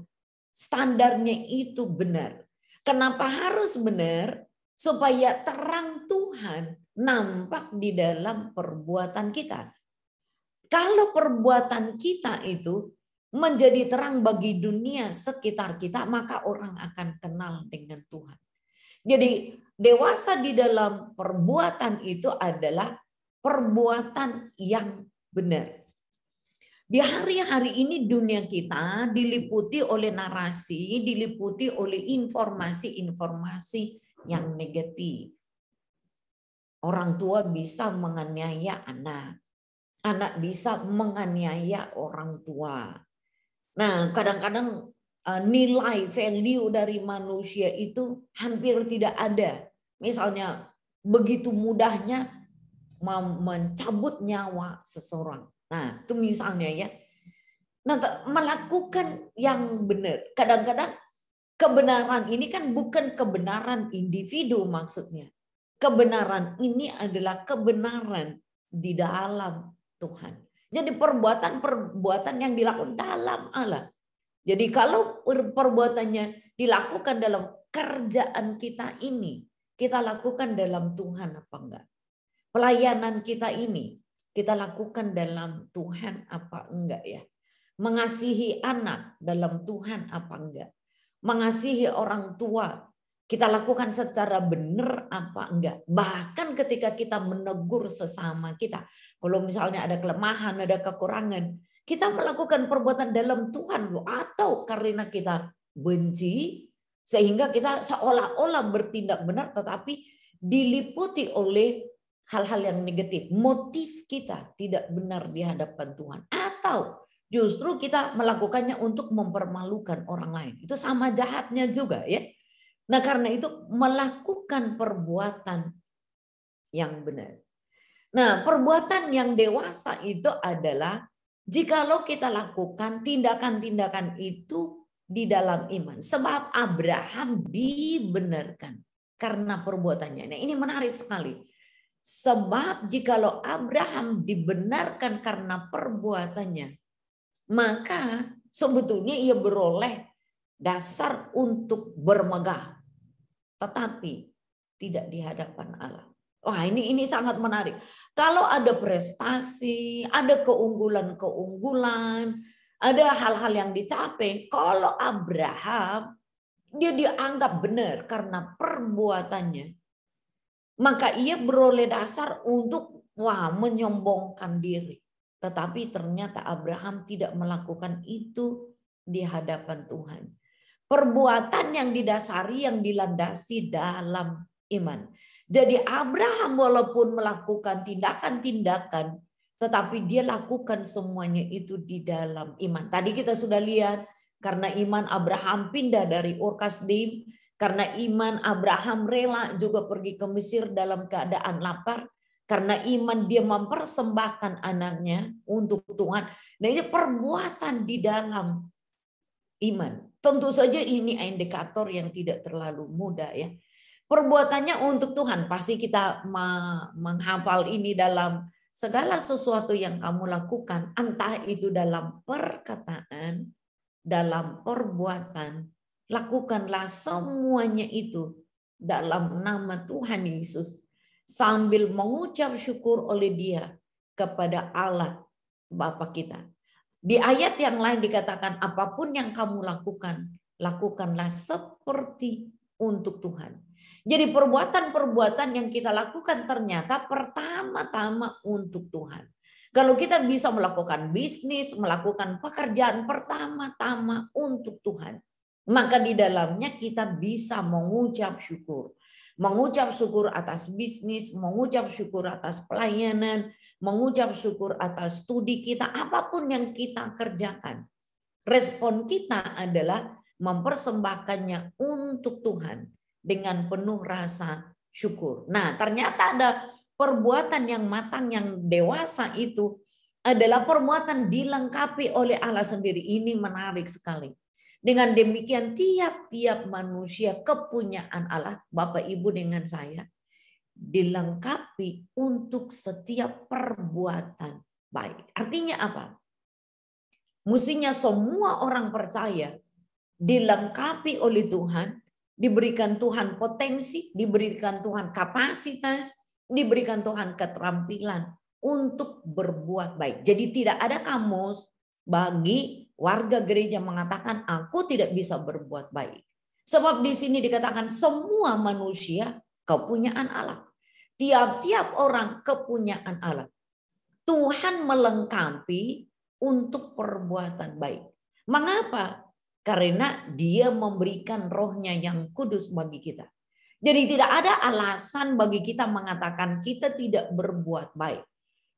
standarnya itu benar. Kenapa harus benar? Supaya terang Tuhan nampak di dalam perbuatan kita. Kalau perbuatan kita itu menjadi terang bagi dunia sekitar kita, maka orang akan kenal dengan Tuhan. Jadi dewasa di dalam perbuatan itu adalah perbuatan yang benar. Di hari-hari ini dunia kita diliputi oleh narasi, diliputi oleh informasi-informasi yang negatif. Orang tua bisa menganiaya anak. Anak bisa menganiaya orang tua. Nah, kadang-kadang nilai value dari manusia itu hampir tidak ada. Misalnya begitu mudahnya mencabut nyawa seseorang. Nah, itu misalnya ya. Nah, melakukan yang benar. Kadang-kadang kebenaran ini kan bukan kebenaran individu maksudnya. Kebenaran ini adalah kebenaran di dalam Tuhan. Jadi perbuatan-perbuatan yang dilakukan dalam Allah. Jadi kalau perbuatannya dilakukan dalam kerjaan kita ini, kita lakukan dalam Tuhan apa enggak? Pelayanan kita ini, kita lakukan dalam Tuhan apa enggak ya? Mengasihi anak dalam Tuhan apa enggak? Mengasihi orang tua, kita lakukan secara benar apa enggak? Bahkan ketika kita menegur sesama kita, kalau misalnya ada kelemahan, ada kekurangan, kita melakukan perbuatan dalam Tuhan loh, atau karena kita benci sehingga kita seolah-olah bertindak benar tetapi diliputi oleh hal-hal yang negatif. Motif kita tidak benar di hadapan Tuhan, atau justru kita melakukannya untuk mempermalukan orang lain. Itu sama jahatnya juga ya. Nah, karena itu melakukan perbuatan yang benar. Nah, perbuatan yang dewasa itu adalah Jikalau kita lakukan tindakan-tindakan itu di dalam iman. Sebab Abraham dibenarkan karena perbuatannya. Nah, ini menarik sekali. Sebab jikalau Abraham dibenarkan karena perbuatannya, maka sebetulnya ia beroleh dasar untuk bermegah, tetapi tidak di hadapan Allah. Wah, ini sangat menarik. Kalau ada prestasi, ada keunggulan-keunggulan, ada hal-hal yang dicapai, kalau Abraham dia dianggap benar karena perbuatannya, maka ia beroleh dasar untuk menyombongkan diri. Tetapi ternyata Abraham tidak melakukan itu di hadapan Tuhan. Perbuatan yang didasari, yang dilandasi dalam iman. Jadi Abraham walaupun melakukan tindakan-tindakan, tetapi dia lakukan semuanya itu di dalam iman. Tadi kita sudah lihat, karena iman Abraham pindah dari Ur Kasdim. Karena iman Abraham rela juga pergi ke Mesir dalam keadaan lapar. Karena iman dia mempersembahkan anaknya untuk Tuhan. Nah, ini perbuatan di dalam iman. Tentu saja ini indikator yang tidak terlalu mudah ya. Perbuatannya untuk Tuhan. Pasti kita menghafal ini dalam segala sesuatu yang kamu lakukan. Entah itu dalam perkataan, dalam perbuatan. Lakukanlah semuanya itu dalam nama Tuhan Yesus. Sambil mengucap syukur oleh Dia kepada Allah Bapa kita. Di ayat yang lain dikatakan apapun yang kamu lakukan, lakukanlah seperti untuk Tuhan. Jadi perbuatan-perbuatan yang kita lakukan ternyata pertama-tama untuk Tuhan. Kalau kita bisa melakukan bisnis, melakukan pekerjaan pertama-tama untuk Tuhan, maka di dalamnya kita bisa mengucap syukur. Mengucap syukur atas bisnis, mengucap syukur atas pelayanan, mengucap syukur atas studi kita, apapun yang kita kerjakan. Respon kita adalah mempersembahkannya untuk Tuhan dengan penuh rasa syukur. Nah, ternyata ada perbuatan yang matang, yang dewasa itu adalah perbuatan dilengkapi oleh Allah sendiri. Ini menarik sekali. Dengan demikian tiap-tiap manusia kepunyaan Allah, Bapak Ibu dengan saya, dilengkapi untuk setiap perbuatan baik. Artinya apa? Mestinya semua orang percaya dilengkapi oleh Tuhan, diberikan Tuhan potensi, diberikan Tuhan kapasitas, diberikan Tuhan keterampilan untuk berbuat baik. Jadi tidak ada kamus bagi warga gereja mengatakan aku tidak bisa berbuat baik. Sebab di sini dikatakan semua manusia kepunyaan Allah. Tiap-tiap orang kepunyaan Allah. Tuhan melengkapi untuk perbuatan baik. Mengapa? Karena Dia memberikan rohnya yang kudus bagi kita. Jadi tidak ada alasan bagi kita mengatakan kita tidak berbuat baik.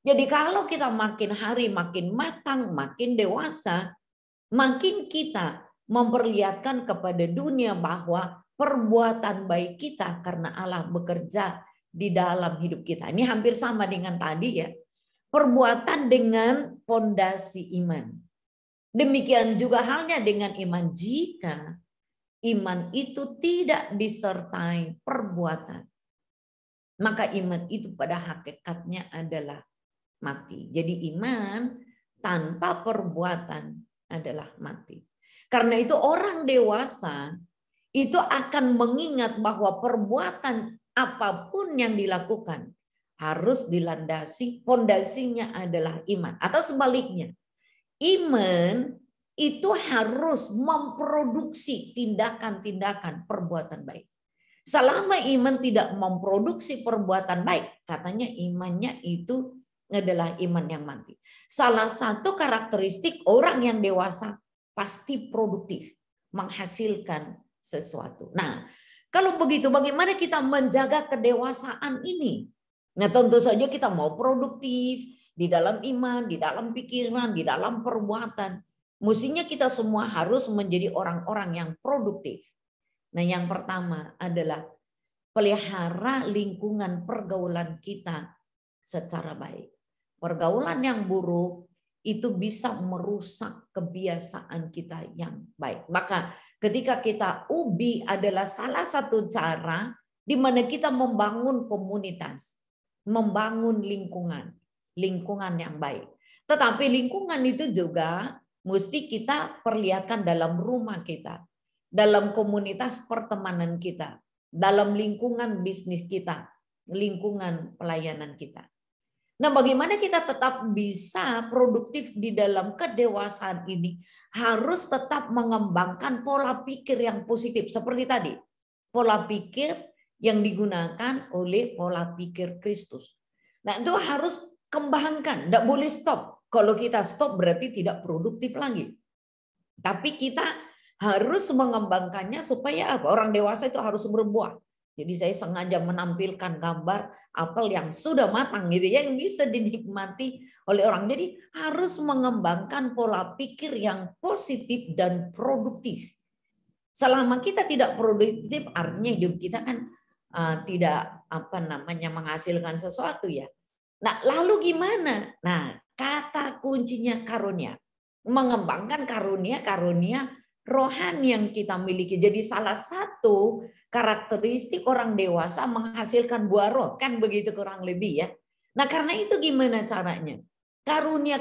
Jadi kalau kita makin hari makin matang, makin dewasa, makin kita memperlihatkan kepada dunia bahwa perbuatan baik kita karena Allah bekerja di dalam hidup kita. Ini hampir sama dengan tadi ya. Perbuatan dengan fondasi iman. Demikian juga halnya dengan iman. Jika iman itu tidak disertai perbuatan, maka iman itu pada hakikatnya adalah mati. Jadi iman tanpa perbuatan adalah mati. Karena itu orang dewasa itu akan mengingat bahwa perbuatan apapun yang dilakukan harus dilandasi, fondasinya adalah iman. Atau sebaliknya, iman itu harus memproduksi tindakan-tindakan perbuatan baik. Selama iman tidak memproduksi perbuatan baik, katanya imannya itu adalah iman yang mati. Salah satu karakteristik orang yang dewasa pasti produktif, menghasilkan sesuatu. Nah, kalau begitu bagaimana kita menjaga kedewasaan ini? Nah, tentu saja kita mau produktif di dalam iman, di dalam pikiran, di dalam perbuatan. Mestinya kita semua harus menjadi orang-orang yang produktif. Nah, yang pertama adalah pelihara lingkungan pergaulan kita secara baik. Pergaulan yang buruk itu bisa merusak kebiasaan kita yang baik. Maka ketika kita ubi adalah salah satu cara di mana kita membangun komunitas, membangun lingkungan yang baik. Tetapi lingkungan itu juga mesti kita perlihatkan dalam rumah kita, dalam komunitas pertemanan kita, dalam lingkungan bisnis kita, lingkungan pelayanan kita. Nah, bagaimana kita tetap bisa produktif di dalam kedewasaan ini? Harus tetap mengembangkan pola pikir yang positif. Seperti tadi, pola pikir yang digunakan oleh pola pikir Kristus. Nah, itu harus kembangkan, tidak boleh stop. Kalau kita stop berarti tidak produktif lagi. Tapi kita harus mengembangkannya supaya apa? Orang dewasa itu harus berbuah. Jadi saya sengaja menampilkan gambar apel yang sudah matang gitu ya, yang bisa dinikmati oleh orang. Jadi harus mengembangkan pola pikir yang positif dan produktif. Selama kita tidak produktif, artinya hidup kita kan tidak menghasilkan sesuatu ya. Nah, lalu gimana? Nah, kata kuncinya karunia. Mengembangkan karunia rohani yang kita miliki. Jadi salah satu karakteristik orang dewasa menghasilkan buah roh, kan begitu kurang lebih ya. Nah, karena itu gimana caranya? Karunia.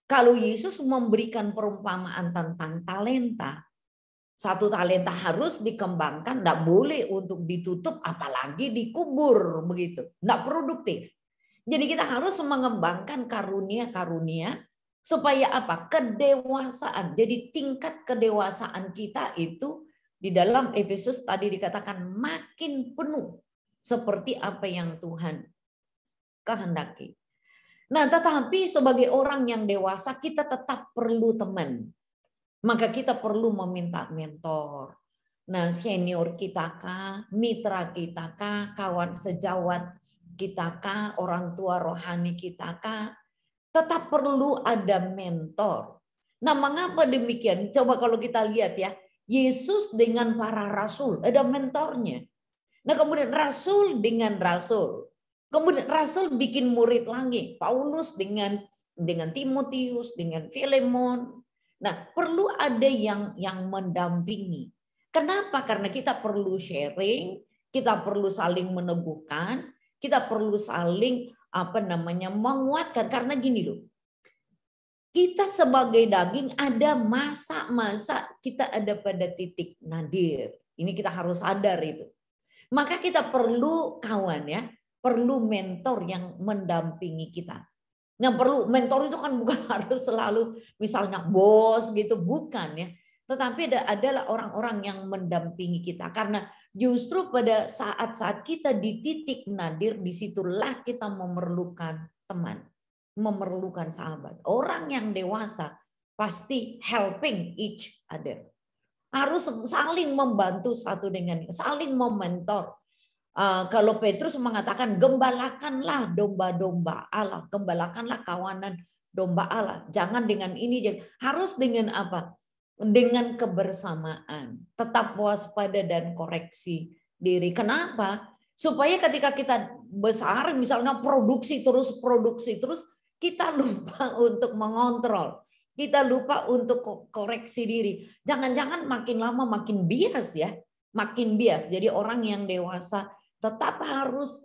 Kalau Yesus memberikan perumpamaan tentang talenta, satu talenta harus dikembangkan, tidak boleh untuk ditutup, apalagi dikubur begitu, tidak produktif. Jadi kita harus mengembangkan karunia supaya apa? Kedewasaan. Jadi tingkat kedewasaan kita itu di dalam Efesus tadi dikatakan makin penuh seperti apa yang Tuhan kehendaki. Nah, tetapi sebagai orang yang dewasa kita tetap perlu teman. Maka kita perlu meminta mentor. Nah, senior kita kah, mitra kita kah, kawan sejawat kita kah, orang tua rohani kita kah, tetap perlu ada mentor. Nah, mengapa demikian? Coba kalau kita lihat ya, Yesus dengan para rasul, ada mentornya. Nah, kemudian rasul dengan rasul. Kemudian rasul bikin murid lagi. Paulus dengan Timotius, dengan Filemon. Nah, perlu ada yang mendampingi. Kenapa? Karena kita perlu sharing, kita perlu saling meneguhkan, kita perlu saling menguatkan. Karena gini loh, kita sebagai daging ada masa-masa kita ada pada titik nadir. Ini kita harus sadar itu. Maka kita perlu kawan ya, perlu mentor yang mendampingi kita. Yang perlu mentor itu kan bukan harus selalu misalnya bos gitu, bukan ya. Tetapi adalah orang-orang yang mendampingi kita. Karena justru pada saat-saat kita di titik nadir, disitulah kita memerlukan teman, memerlukan sahabat. Orang yang dewasa pasti helping each other. Harus saling membantu satu dengan saling mementor. Kalau Petrus mengatakan gembalakanlah domba-domba Allah, gembalakanlah kawanan domba Allah. Jangan dengan ini, harus dengan apa? Dengan kebersamaan, tetap waspada dan koreksi diri. Kenapa? Supaya ketika kita besar, misalnya produksi terus, kita lupa untuk mengontrol. Kita lupa untuk koreksi diri. Jangan-jangan makin lama makin bias ya. Makin bias. Jadi orang yang dewasa tetap harus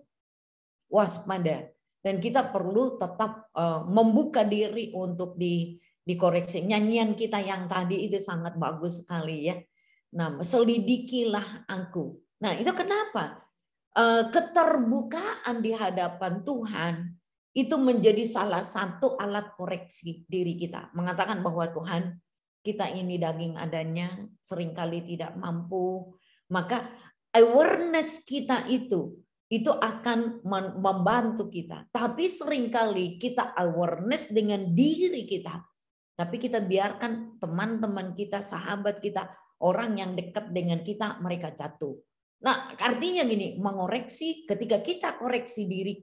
waspada. Dan kita perlu tetap membuka diri untuk dikoreksi. Nyanyian kita yang tadi itu sangat bagus sekali ya. Nah, selidikilah aku. Nah, itu kenapa? Keterbukaan di hadapan Tuhan itu menjadi salah satu alat koreksi diri kita. Mengatakan bahwa Tuhan, kita ini daging adanya, seringkali tidak mampu. Maka awareness kita itu akan membantu kita. Tapi seringkali kita awareness dengan diri kita. Tapi kita biarkan teman-teman kita, sahabat kita, orang yang dekat dengan kita, mereka jatuh. Nah, artinya gini, mengoreksi, ketika kita koreksi diri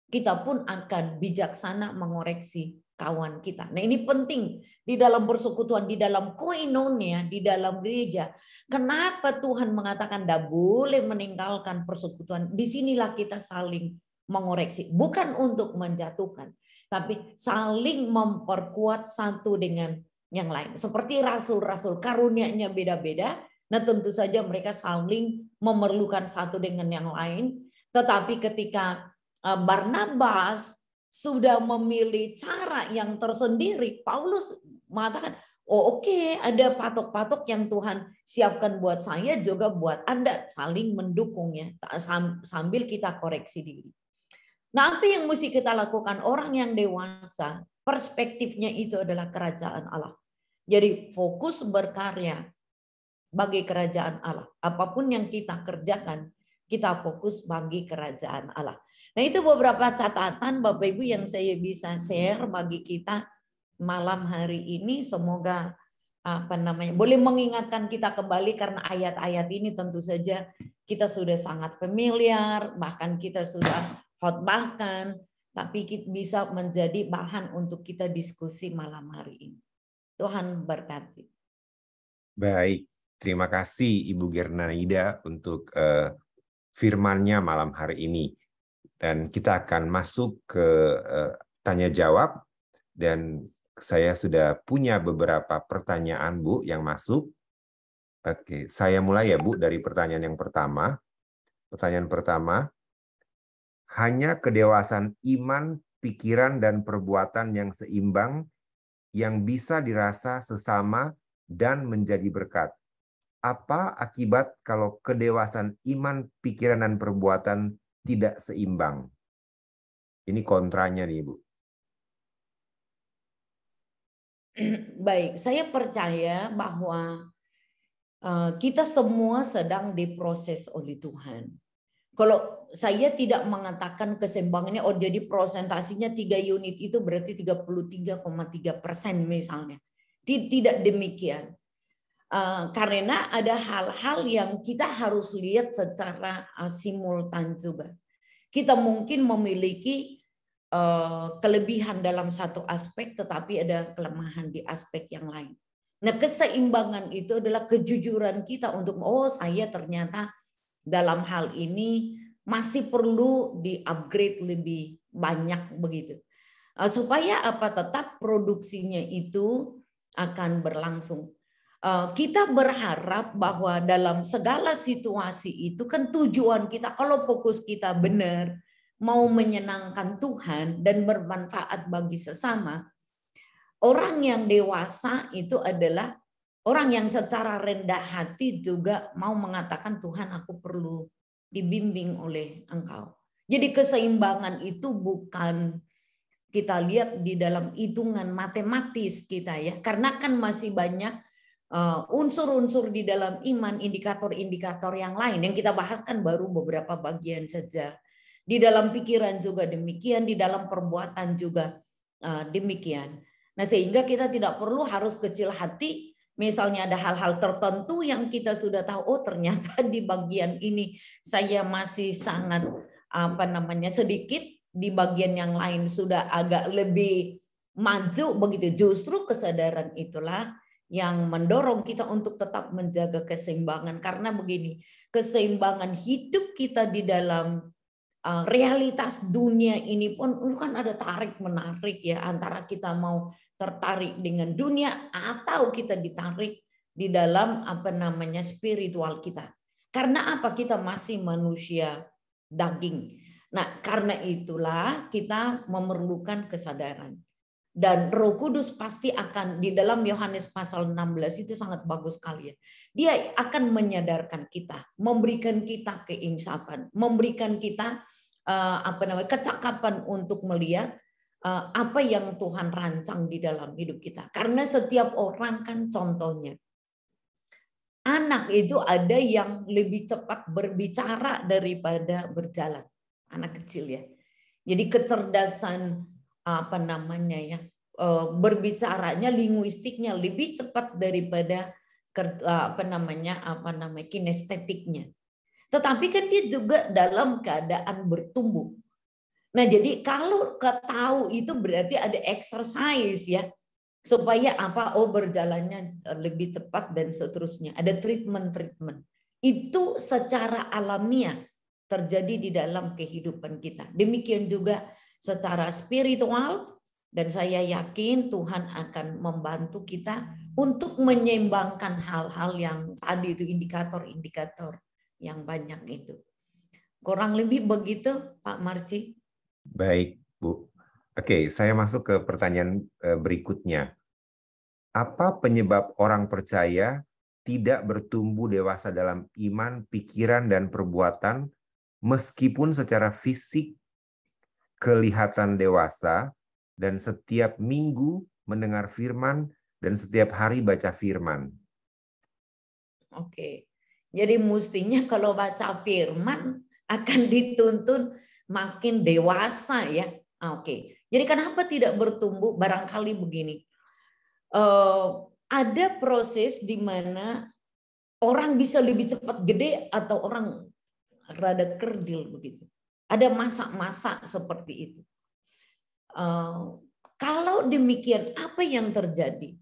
kita pun akan bijaksana mengoreksi kawan kita. Nah, ini penting di dalam persekutuan, di dalam koinonia, di dalam gereja. Kenapa Tuhan mengatakan tidak boleh meninggalkan persekutuan? Disinilah kita saling mengoreksi, bukan untuk menjatuhkan, tapi saling memperkuat satu dengan yang lain. Seperti rasul-rasul, karunia-nya beda-beda, nah tentu saja mereka saling memerlukan satu dengan yang lain. Tetapi ketika Barnabas sudah memilih cara yang tersendiri, Paulus mengatakan, oh oke, ada patok-patok yang Tuhan siapkan buat saya juga buat Anda, saling mendukung ya, sambil kita koreksi diri. Nah, apa yang mesti kita lakukan? Orang yang dewasa, perspektifnya itu adalah kerajaan Allah. Jadi fokus berkarya bagi kerajaan Allah. Apapun yang kita kerjakan, kita fokus bagi kerajaan Allah. Nah, itu beberapa catatan Bapak Ibu yang saya bisa share bagi kita malam hari ini. Semoga boleh mengingatkan kita kembali, karena ayat-ayat ini tentu saja kita sudah sangat familiar, bahkan kita sudah khotbahkan, tapi bisa menjadi bahan untuk kita diskusi malam hari ini. Tuhan berkati. Baik, terima kasih Ibu Gernaida untuk firman-Nya malam hari ini. Dan kita akan masuk ke tanya jawab, dan saya sudah punya beberapa pertanyaan Bu yang masuk. Oke, saya mulai ya Bu dari pertanyaan yang pertama. Pertanyaan pertama, hanya kedewasaan iman, pikiran, dan perbuatan yang seimbang yang bisa dirasa sesama dan menjadi berkat. Apa akibat kalau kedewasaan iman, pikiran, dan perbuatan tidak seimbang? Ini kontranya nih, Bu. Baik, saya percaya bahwa kita semua sedang diproses oleh Tuhan. Kalau saya tidak mengatakan keseimbangannya, oh jadi prosentasinya 3 unit itu berarti 33,3% misalnya. Tidak demikian. Karena ada hal-hal yang kita harus lihat secara simultan juga. Kita mungkin memiliki kelebihan dalam satu aspek, tetapi ada kelemahan di aspek yang lain. Nah, keseimbangan itu adalah kejujuran kita untuk, oh saya ternyata dalam hal ini masih perlu di-upgrade lebih banyak begitu. Supaya apa? Tetap produksinya itu akan berlangsung. Kita berharap bahwa dalam segala situasi itu kan tujuan kita, kalau fokus kita benar, mau menyenangkan Tuhan dan bermanfaat bagi sesama, orang yang dewasa itu adalah orang yang secara rendah hati juga mau mengatakan, Tuhan aku perlu dibimbing oleh Engkau. Jadi keseimbangan itu bukan kita lihat di dalam hitungan matematis kita ya. Karena kan masih banyak unsur-unsur di dalam iman, indikator-indikator yang lain. Yang kita bahas kan baru beberapa bagian saja. Di dalam pikiran juga demikian, di dalam perbuatan juga demikian. Nah, sehingga kita tidak perlu harus kecil hati. Misalnya ada hal-hal tertentu yang kita sudah tahu, oh ternyata di bagian ini saya masih sangat sedikit, di bagian yang lain sudah agak lebih maju begitu. Justru kesadaran itulah yang mendorong kita untuk tetap menjaga keseimbangan, karena begini, keseimbangan hidup kita di dalam realitas dunia ini pun kan ada tarik menarik ya, antara kita mau tertarik dengan dunia atau kita ditarik di dalam spiritual kita. Karena apa? Kita masih manusia daging. Nah, karena itulah kita memerlukan kesadaran. Dan Roh Kudus pasti akan, di dalam Yohanes pasal 16 itu sangat bagus sekali ya. Dia akan menyadarkan kita, memberikan kita keinsafan, memberikan kita kecakapan untuk melihat apa yang Tuhan rancang di dalam hidup kita. Karena setiap orang kan contohnya, anak itu ada yang lebih cepat berbicara daripada berjalan. Anak kecil ya. Jadi kecerdasan berbicaranya, linguistiknya lebih cepat daripada kinestetiknya. Tetapi kan dia juga dalam keadaan bertumbuh. Nah, jadi kalau tahu itu berarti ada exercise ya. Supaya apa? Oh, berjalannya lebih cepat dan seterusnya. Ada treatment. Itu secara alamiah. terjadi di dalam kehidupan kita. Demikian juga secara spiritual, dan saya yakin Tuhan akan membantu kita untuk menyeimbangkan hal-hal yang tadi itu, indikator-indikator yang banyak itu. Kurang lebih begitu, Pak Marci. Baik, Bu. Oke, saya masuk ke pertanyaan berikutnya. Apa penyebab orang percaya tidak bertumbuh dewasa dalam iman, pikiran, dan perbuatan meskipun secara fisik kelihatan dewasa dan setiap minggu mendengar firman dan setiap hari baca firman? Oke. Jadi mestinya kalau baca firman akan dituntun makin dewasa ya. Oke. Jadi kenapa tidak bertumbuh? Barangkali begini. Ada proses di mana orang bisa lebih cepat gede atau orang rada kerdil begitu. Ada masa-masa seperti itu. Kalau demikian, apa yang terjadi?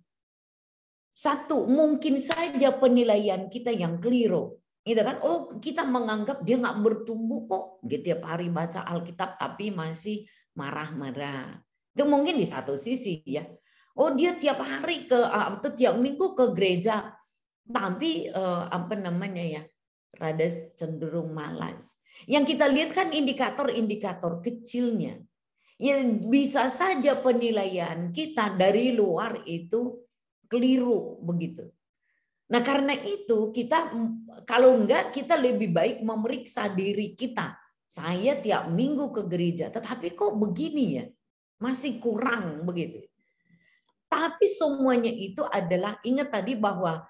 Satu, mungkin saja penilaian kita yang keliru. Gitu kan? Oh, kita menganggap dia nggak bertumbuh kok. Dia tiap hari baca Alkitab tapi masih marah-marah. Itu mungkin di satu sisi ya. Oh, dia tiap hari atau tiap minggu ke gereja, tapi apa namanya ya, rada cenderung malas. Yang kita lihat kan indikator-indikator kecilnya. Yang bisa saja penilaian kita dari luar itu keliru begitu. Nah, karena itu kita, kalau enggak, kita lebih baik memeriksa diri kita. Saya tiap minggu ke gereja, tetapi kok begini ya? Masih kurang begitu. Tapi semuanya itu adalah, ingat tadi bahwa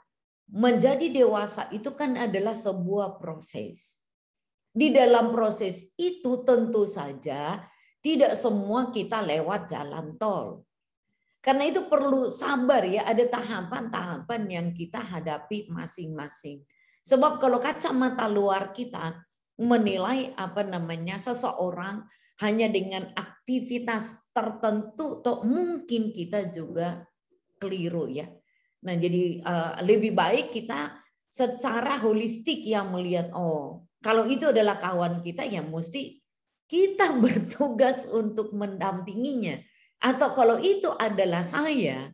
menjadi dewasa itu kan adalah sebuah proses. Di dalam proses itu tentu saja tidak semua kita lewat jalan tol. Karena itu perlu sabar ya, ada tahapan-tahapan yang kita hadapi masing-masing. Sebab kalau kacamata luar kita menilai apa namanya seseorang hanya dengan aktivitas tertentu, toh mungkin kita juga keliru ya. Nah, jadi lebih baik kita secara holistik yang melihat, oh, kalau itu adalah kawan kita ya mesti kita bertugas untuk mendampinginya. Atau kalau itu adalah saya,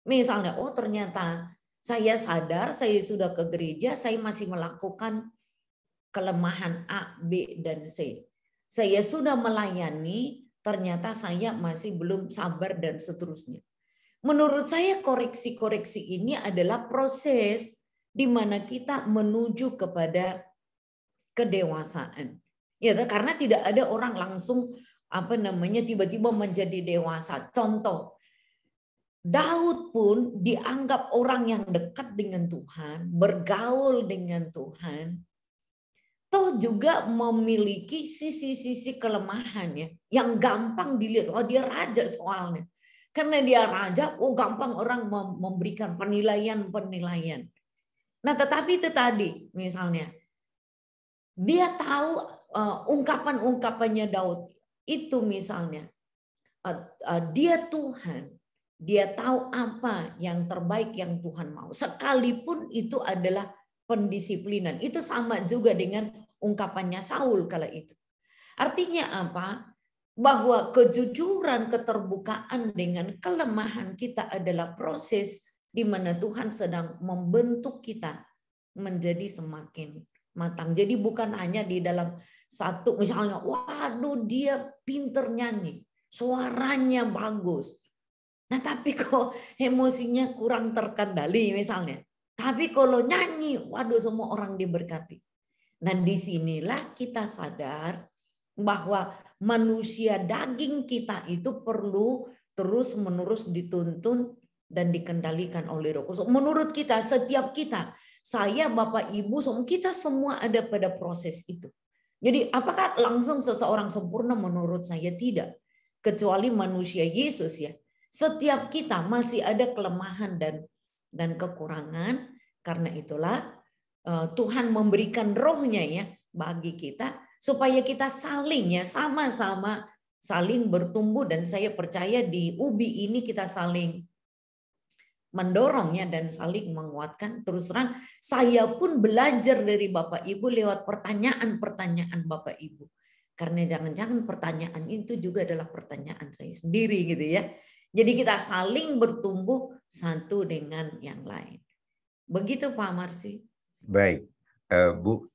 misalnya, oh ternyata saya sadar saya sudah ke gereja, saya masih melakukan kelemahan A, B, dan C. Saya sudah melayani, ternyata saya masih belum sabar dan seterusnya. Menurut saya koreksi-koreksi ini adalah proses di mana kita menuju kepada kedewasaan. Ya, karena tidak ada orang langsung apa namanya tiba-tiba menjadi dewasa. Contoh, Daud pun dianggap orang yang dekat dengan Tuhan, bergaul dengan Tuhan, toh juga memiliki sisi-sisi kelemahan ya, yang gampang dilihat. Oh, dia raja soalnya. Karena dia raja, oh gampang orang memberikan penilaian-penilaian. Nah, tetapi itu tadi misalnya, dia tahu ungkapan-ungkapannya Daud itu misalnya, dia Tuhan, dia tahu apa yang terbaik yang Tuhan mau. Sekalipun itu adalah pendisiplinan. Itu sama juga dengan ungkapannya Saul kala itu. Artinya apa? Bahwa kejujuran, keterbukaan dengan kelemahan kita adalah proses di mana Tuhan sedang membentuk kita menjadi semakin matang. Jadi bukan hanya di dalam satu, misalnya, waduh dia pinter nyanyi, suaranya bagus. Nah tapi kok emosinya kurang terkendali misalnya. Tapi kalau nyanyi, waduh semua orang diberkati. Nah disinilah kita sadar bahwa manusia daging kita itu perlu terus-menerus dituntun dan dikendalikan oleh Roh Kudus. Menurut kita, setiap kita, saya, Bapak, Ibu, kita semua ada pada proses itu. Jadi apakah langsung seseorang sempurna? Menurut saya tidak. Kecuali manusia Yesus ya. Setiap kita masih ada kelemahan dan kekurangan. Karena itulah Tuhan memberikan rohnya ya bagi kita supaya kita saling ya sama-sama saling bertumbuh. Dan saya percaya di UBI ini kita saling mendorongnya dan saling menguatkan. Terus terang saya pun belajar dari Bapak Ibu lewat pertanyaan-pertanyaan Bapak Ibu. Karena jangan-jangan pertanyaan itu juga adalah pertanyaan saya sendiri gitu ya. Jadi kita saling bertumbuh satu dengan yang lain. Begitu Pak Marsi. Baik, Bu,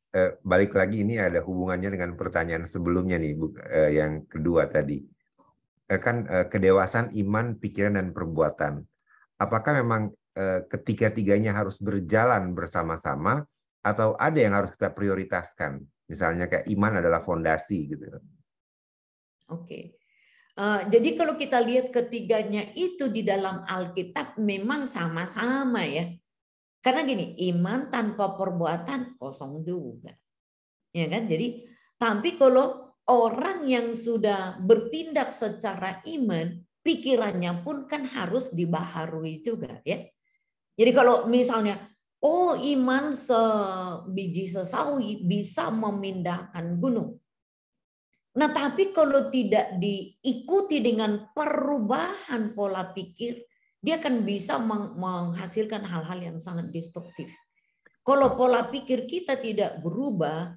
balik lagi ini ada hubungannya dengan pertanyaan sebelumnya nih, Bu, yang kedua tadi. Kan kedewasaan iman, pikiran, dan perbuatan. Apakah memang ketiga-tiganya harus berjalan bersama-sama atau ada yang harus kita prioritaskan? Misalnya kayak iman adalah fondasi gitu. Oke. Jadi kalau kita lihat ketiganya itu di dalam Alkitab memang sama-sama ya. Karena gini, iman tanpa perbuatan kosong juga. Ya kan? Jadi tapi kalau orang yang sudah bertindak secara iman, pikirannya pun kan harus dibaharui juga ya. Jadi kalau misalnya, oh iman sebiji sesawi bisa memindahkan gunung. Nah tapi kalau tidak diikuti dengan perubahan pola pikir, dia akan bisa menghasilkan hal-hal yang sangat destruktif. Kalau pola pikir kita tidak berubah,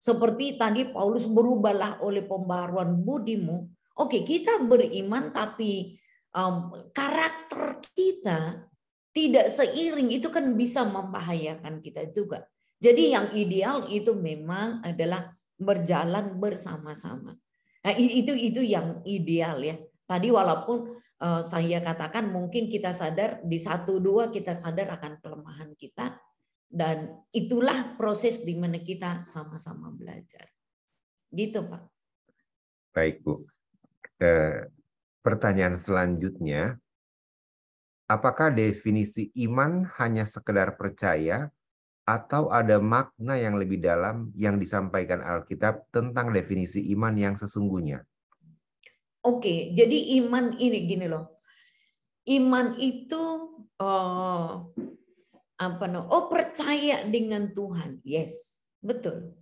seperti tadi Paulus berubahlah oleh pembaharuan budimu. Oke, kita beriman tapi karakter kita tidak seiring, itu kan bisa membahayakan kita juga. Jadi yang ideal itu memang adalah berjalan bersama-sama. Nah, itu yang ideal ya. Tadi walaupun saya katakan mungkin kita sadar di 1-2 kita sadar akan kelemahan kita. Dan itulah proses di mana kita sama-sama belajar. Gitu, Pak. Baik, Bu. Pertanyaan selanjutnya, apakah definisi iman hanya sekedar percaya atau ada makna yang lebih dalam yang disampaikan Alkitab tentang definisi iman yang sesungguhnya? Oke, jadi iman ini gini loh. Iman itu percaya dengan Tuhan. Yes, betul.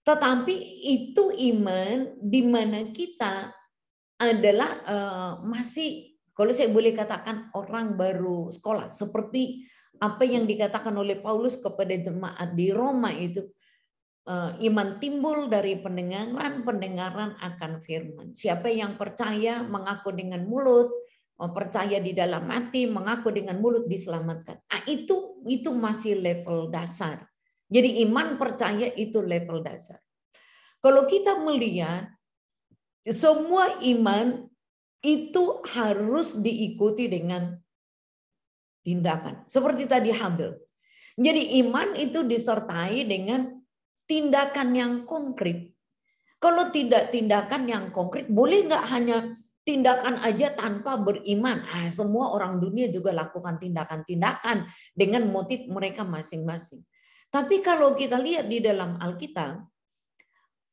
Tetapi itu iman di mana kita adalah masih, kalau saya boleh katakan, orang baru sekolah. Seperti apa yang dikatakan oleh Paulus kepada jemaat di Roma itu. Iman timbul dari pendengaran, pendengaran akan firman. Siapa yang percaya mengaku dengan mulut, percaya di dalam hati, mengaku dengan mulut diselamatkan. Nah, itu masih level dasar. Jadi iman percaya itu level dasar. Kalau kita melihat semua iman itu harus diikuti dengan tindakan. Seperti tadi Habel. Jadi iman itu disertai dengan tindakan yang konkret. Kalau tidak tindakan yang konkret, boleh nggak hanya tindakan aja tanpa beriman? Semua orang dunia juga lakukan tindakan-tindakan dengan motif mereka masing-masing. Tapi kalau kita lihat di dalam Alkitab,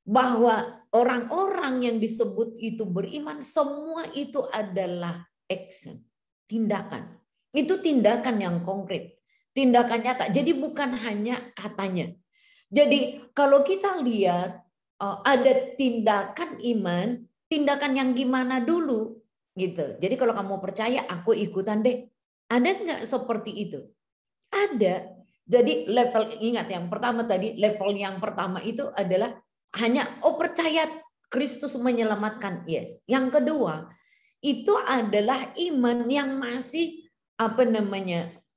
bahwa orang-orang yang disebut itu beriman, semua itu adalah action, tindakan. Itu tindakan yang konkret, tindakan nyata. Jadi bukan hanya katanya. Jadi kalau kita lihat ada tindakan iman, tindakan yang gimana dulu gitu. Jadi kalau kamu percaya, aku ikutan deh. Ada nggak seperti itu? Ada. Jadi level, ingat yang pertama tadi, level yang pertama itu adalah hanya percaya Kristus menyelamatkan. Yes. Yang kedua, itu adalah iman yang masih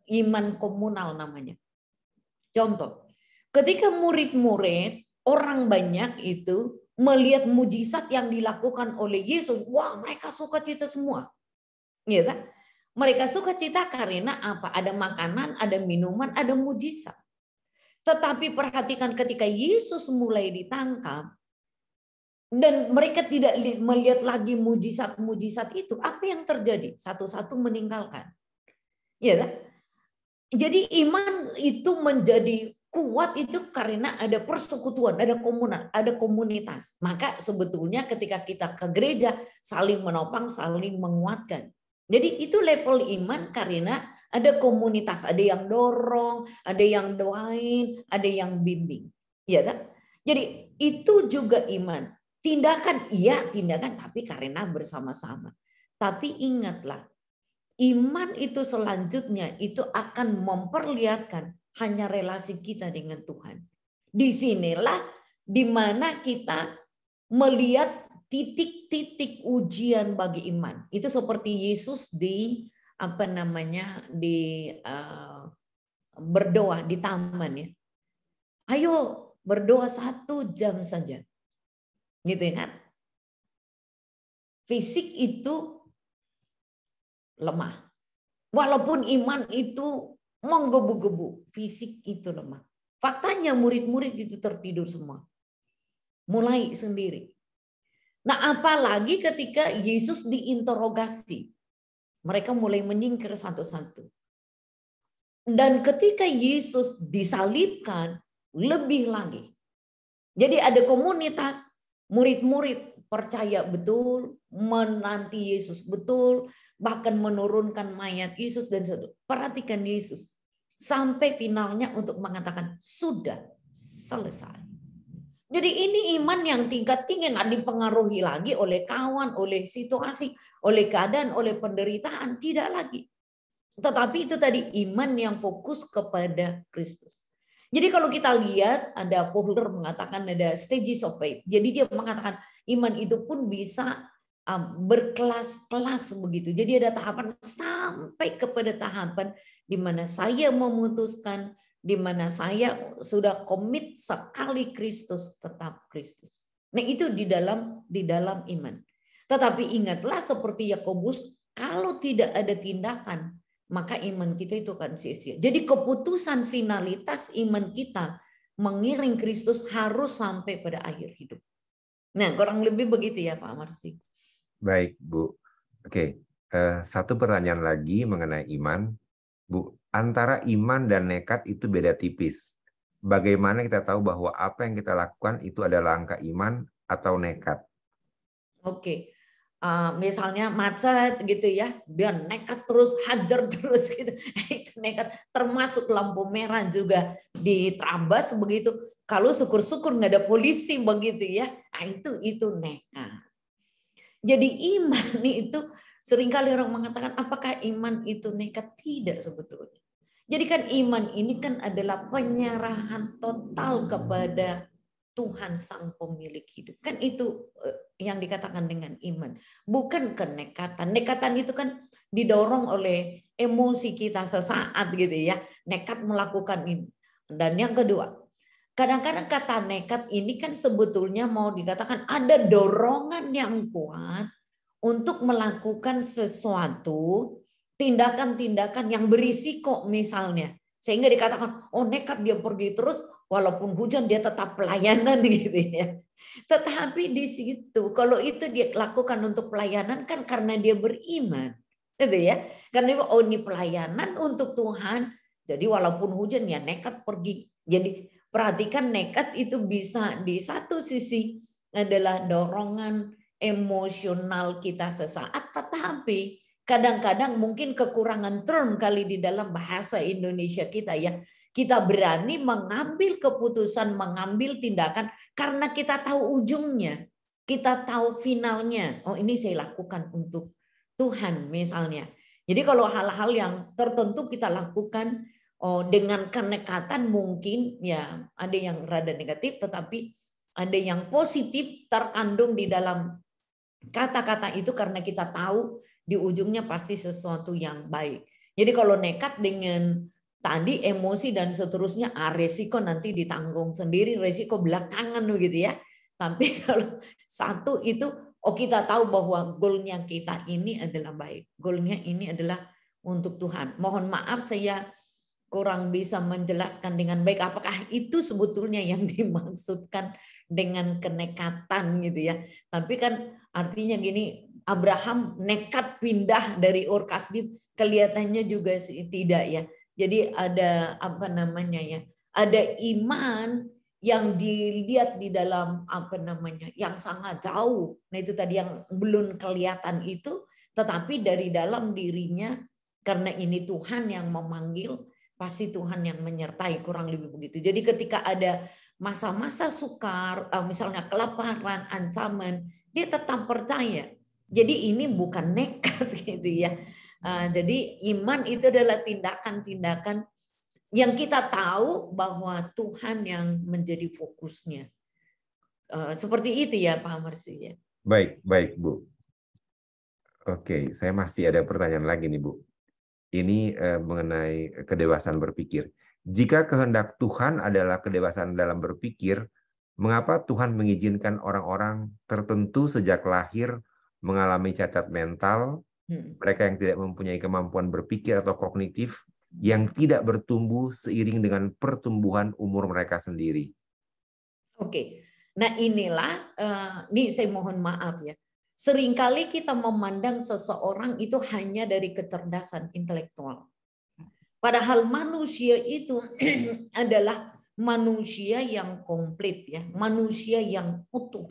iman komunal namanya. Contoh, ketika murid-murid, orang banyak itu melihat mujizat yang dilakukan oleh Yesus, wah mereka sukacita semua. Gitu. Mereka sukacita karena apa? Ada makanan, ada minuman, ada mujizat. Tetapi perhatikan ketika Yesus mulai ditangkap, dan mereka tidak melihat lagi mujizat-mujizat itu, apa yang terjadi? Satu-satu meninggalkan. Ya kan? Jadi iman itu menjadi kuat itu karena ada persekutuan, ada komunitas. Maka sebetulnya ketika kita ke gereja saling menopang, saling menguatkan. Jadi itu level iman karena ada komunitas, ada yang dorong, ada yang doain, ada yang bimbing. Ya kan? Jadi itu juga iman. Tindakan, iya tindakan, tapi karena bersama-sama. Tapi ingatlah, iman itu selanjutnya itu akan memperlihatkan hanya relasi kita dengan Tuhan. Disinilah dimana kita melihat titik-titik ujian bagi iman. Itu seperti Yesus di berdoa di taman ya. Ayo berdoa 1 jam saja. Gitu kan? Fisik itu lemah. Walaupun iman itu menggebu-gebu, fisik itu lemah. Faktanya murid-murid itu tertidur semua. Mulai sendiri. Nah, apalagi ketika Yesus diinterogasi. Mereka mulai menyingkir satu-satu. Dan ketika Yesus disalibkan, lebih lagi. Jadi ada komunitas murid-murid percaya betul, menanti Yesus betul, bahkan menurunkan mayat Yesus dan perhatikan Yesus. Sampai finalnya untuk mengatakan sudah selesai. Jadi ini iman yang tingkat tinggi, nggak dipengaruhi lagi oleh kawan, oleh situasi, oleh keadaan, oleh penderitaan, tidak lagi. Tetapi itu tadi iman yang fokus kepada Kristus. Jadi kalau kita lihat ada Fowler mengatakan ada stages of faith. Jadi dia mengatakan iman itu pun bisa berkelas-kelas begitu. Jadi ada tahapan sampai kepada tahapan di mana saya memutuskan, di mana saya sudah komit sekali Kristus tetap Kristus. Nah itu di dalam iman. Tetapi ingatlah seperti Yakobus, kalau tidak ada tindakan, maka iman kita itu akan sia-sia. Jadi keputusan finalitas iman kita mengiring Kristus harus sampai pada akhir hidup. Nah, kurang lebih begitu ya Pak Marsi. Baik, Bu. Oke, satu pertanyaan lagi mengenai iman. Bu, antara iman dan nekat itu beda tipis. Bagaimana kita tahu bahwa apa yang kita lakukan itu adalah langkah iman atau nekat? Oke. Misalnya macet gitu ya, dia nekat terus, hajar terus gitu. Itu nekat, termasuk lampu merah juga diterabas begitu. Kalau syukur-syukur nggak ada polisi begitu ya, nah itu nekat. Jadi iman itu seringkali orang mengatakan apakah iman itu nekat? Tidak sebetulnya. Jadi kan iman ini kan adalah penyerahan total kepada Tuhan sang pemilik hidup. Kan itu yang dikatakan dengan iman. Bukan kenekatan. Nekatan itu kan didorong oleh emosi kita sesaat gitu ya. Nekat melakukan ini. Dan yang kedua, kadang-kadang kata nekat ini kan sebetulnya mau dikatakan ada dorongan yang kuat untuk melakukan sesuatu, tindakan-tindakan yang berisiko misalnya. Sehingga dikatakan, oh nekat dia pergi terus, walaupun hujan dia tetap pelayanan gitu ya. Tetapi di situ, kalau itu dia lakukan untuk pelayanan kan karena dia beriman. Gitu ya. Karena oh ini pelayanan untuk Tuhan, jadi walaupun hujan ya nekat pergi. Jadi perhatikan nekat itu bisa di satu sisi adalah dorongan emosional kita sesaat, tetapi kadang-kadang mungkin kekurangan term kali di dalam bahasa Indonesia kita ya. Kita berani mengambil keputusan, mengambil tindakan karena kita tahu ujungnya. Kita tahu finalnya. Oh ini saya lakukan untuk Tuhan misalnya. Jadi kalau hal-hal yang tertentu kita lakukan dengan kenekatan mungkin ya ada yang rada negatif, tetapi ada yang positif terkandung di dalam kata-kata itu karena kita tahu di ujungnya pasti sesuatu yang baik. Jadi kalau nekat dengan tadi emosi dan seterusnya, resiko nanti ditanggung sendiri, resiko belakangan begitu ya. Tapi kalau satu itu, kita tahu bahwa goalnya kita ini adalah baik. Goalnya ini adalah untuk Tuhan. Mohon maaf saya kurang bisa menjelaskan dengan baik apakah itu sebetulnya yang dimaksudkan dengan kenekatan gitu ya. Tapi kan artinya gini, Abraham nekat pindah dari Ur Kasdim, kelihatannya juga tidak ya. Jadi ada apa namanya ya? Ada iman yang dilihat di dalam apa namanya? Yang sangat jauh. Nah itu tadi yang belum kelihatan itu, tetapi dari dalam dirinya karena ini Tuhan yang memanggil, pasti Tuhan yang menyertai, kurang lebih begitu. Jadi ketika ada masa-masa sukar, misalnya kelaparan, ancaman, dia tetap percaya. Jadi ini bukan nekat gitu ya. Jadi iman itu adalah tindakan-tindakan yang kita tahu bahwa Tuhan yang menjadi fokusnya. Seperti itu ya Pak Mercy ya. Baik, baik Bu. Oke, saya masih ada pertanyaan lagi nih Bu. Ini mengenai kedewasaan berpikir. Jika kehendak Tuhan adalah kedewasaan dalam berpikir, mengapa Tuhan mengizinkan orang-orang tertentu sejak lahir mengalami cacat mental, mereka yang tidak mempunyai kemampuan berpikir atau kognitif, yang tidak bertumbuh seiring dengan pertumbuhan umur mereka sendiri? Oke, nah inilah, ini saya mohon maaf ya. Seringkali kita memandang seseorang itu hanya dari kecerdasan intelektual. Padahal manusia itu adalah manusia yang komplit ya, manusia yang utuh.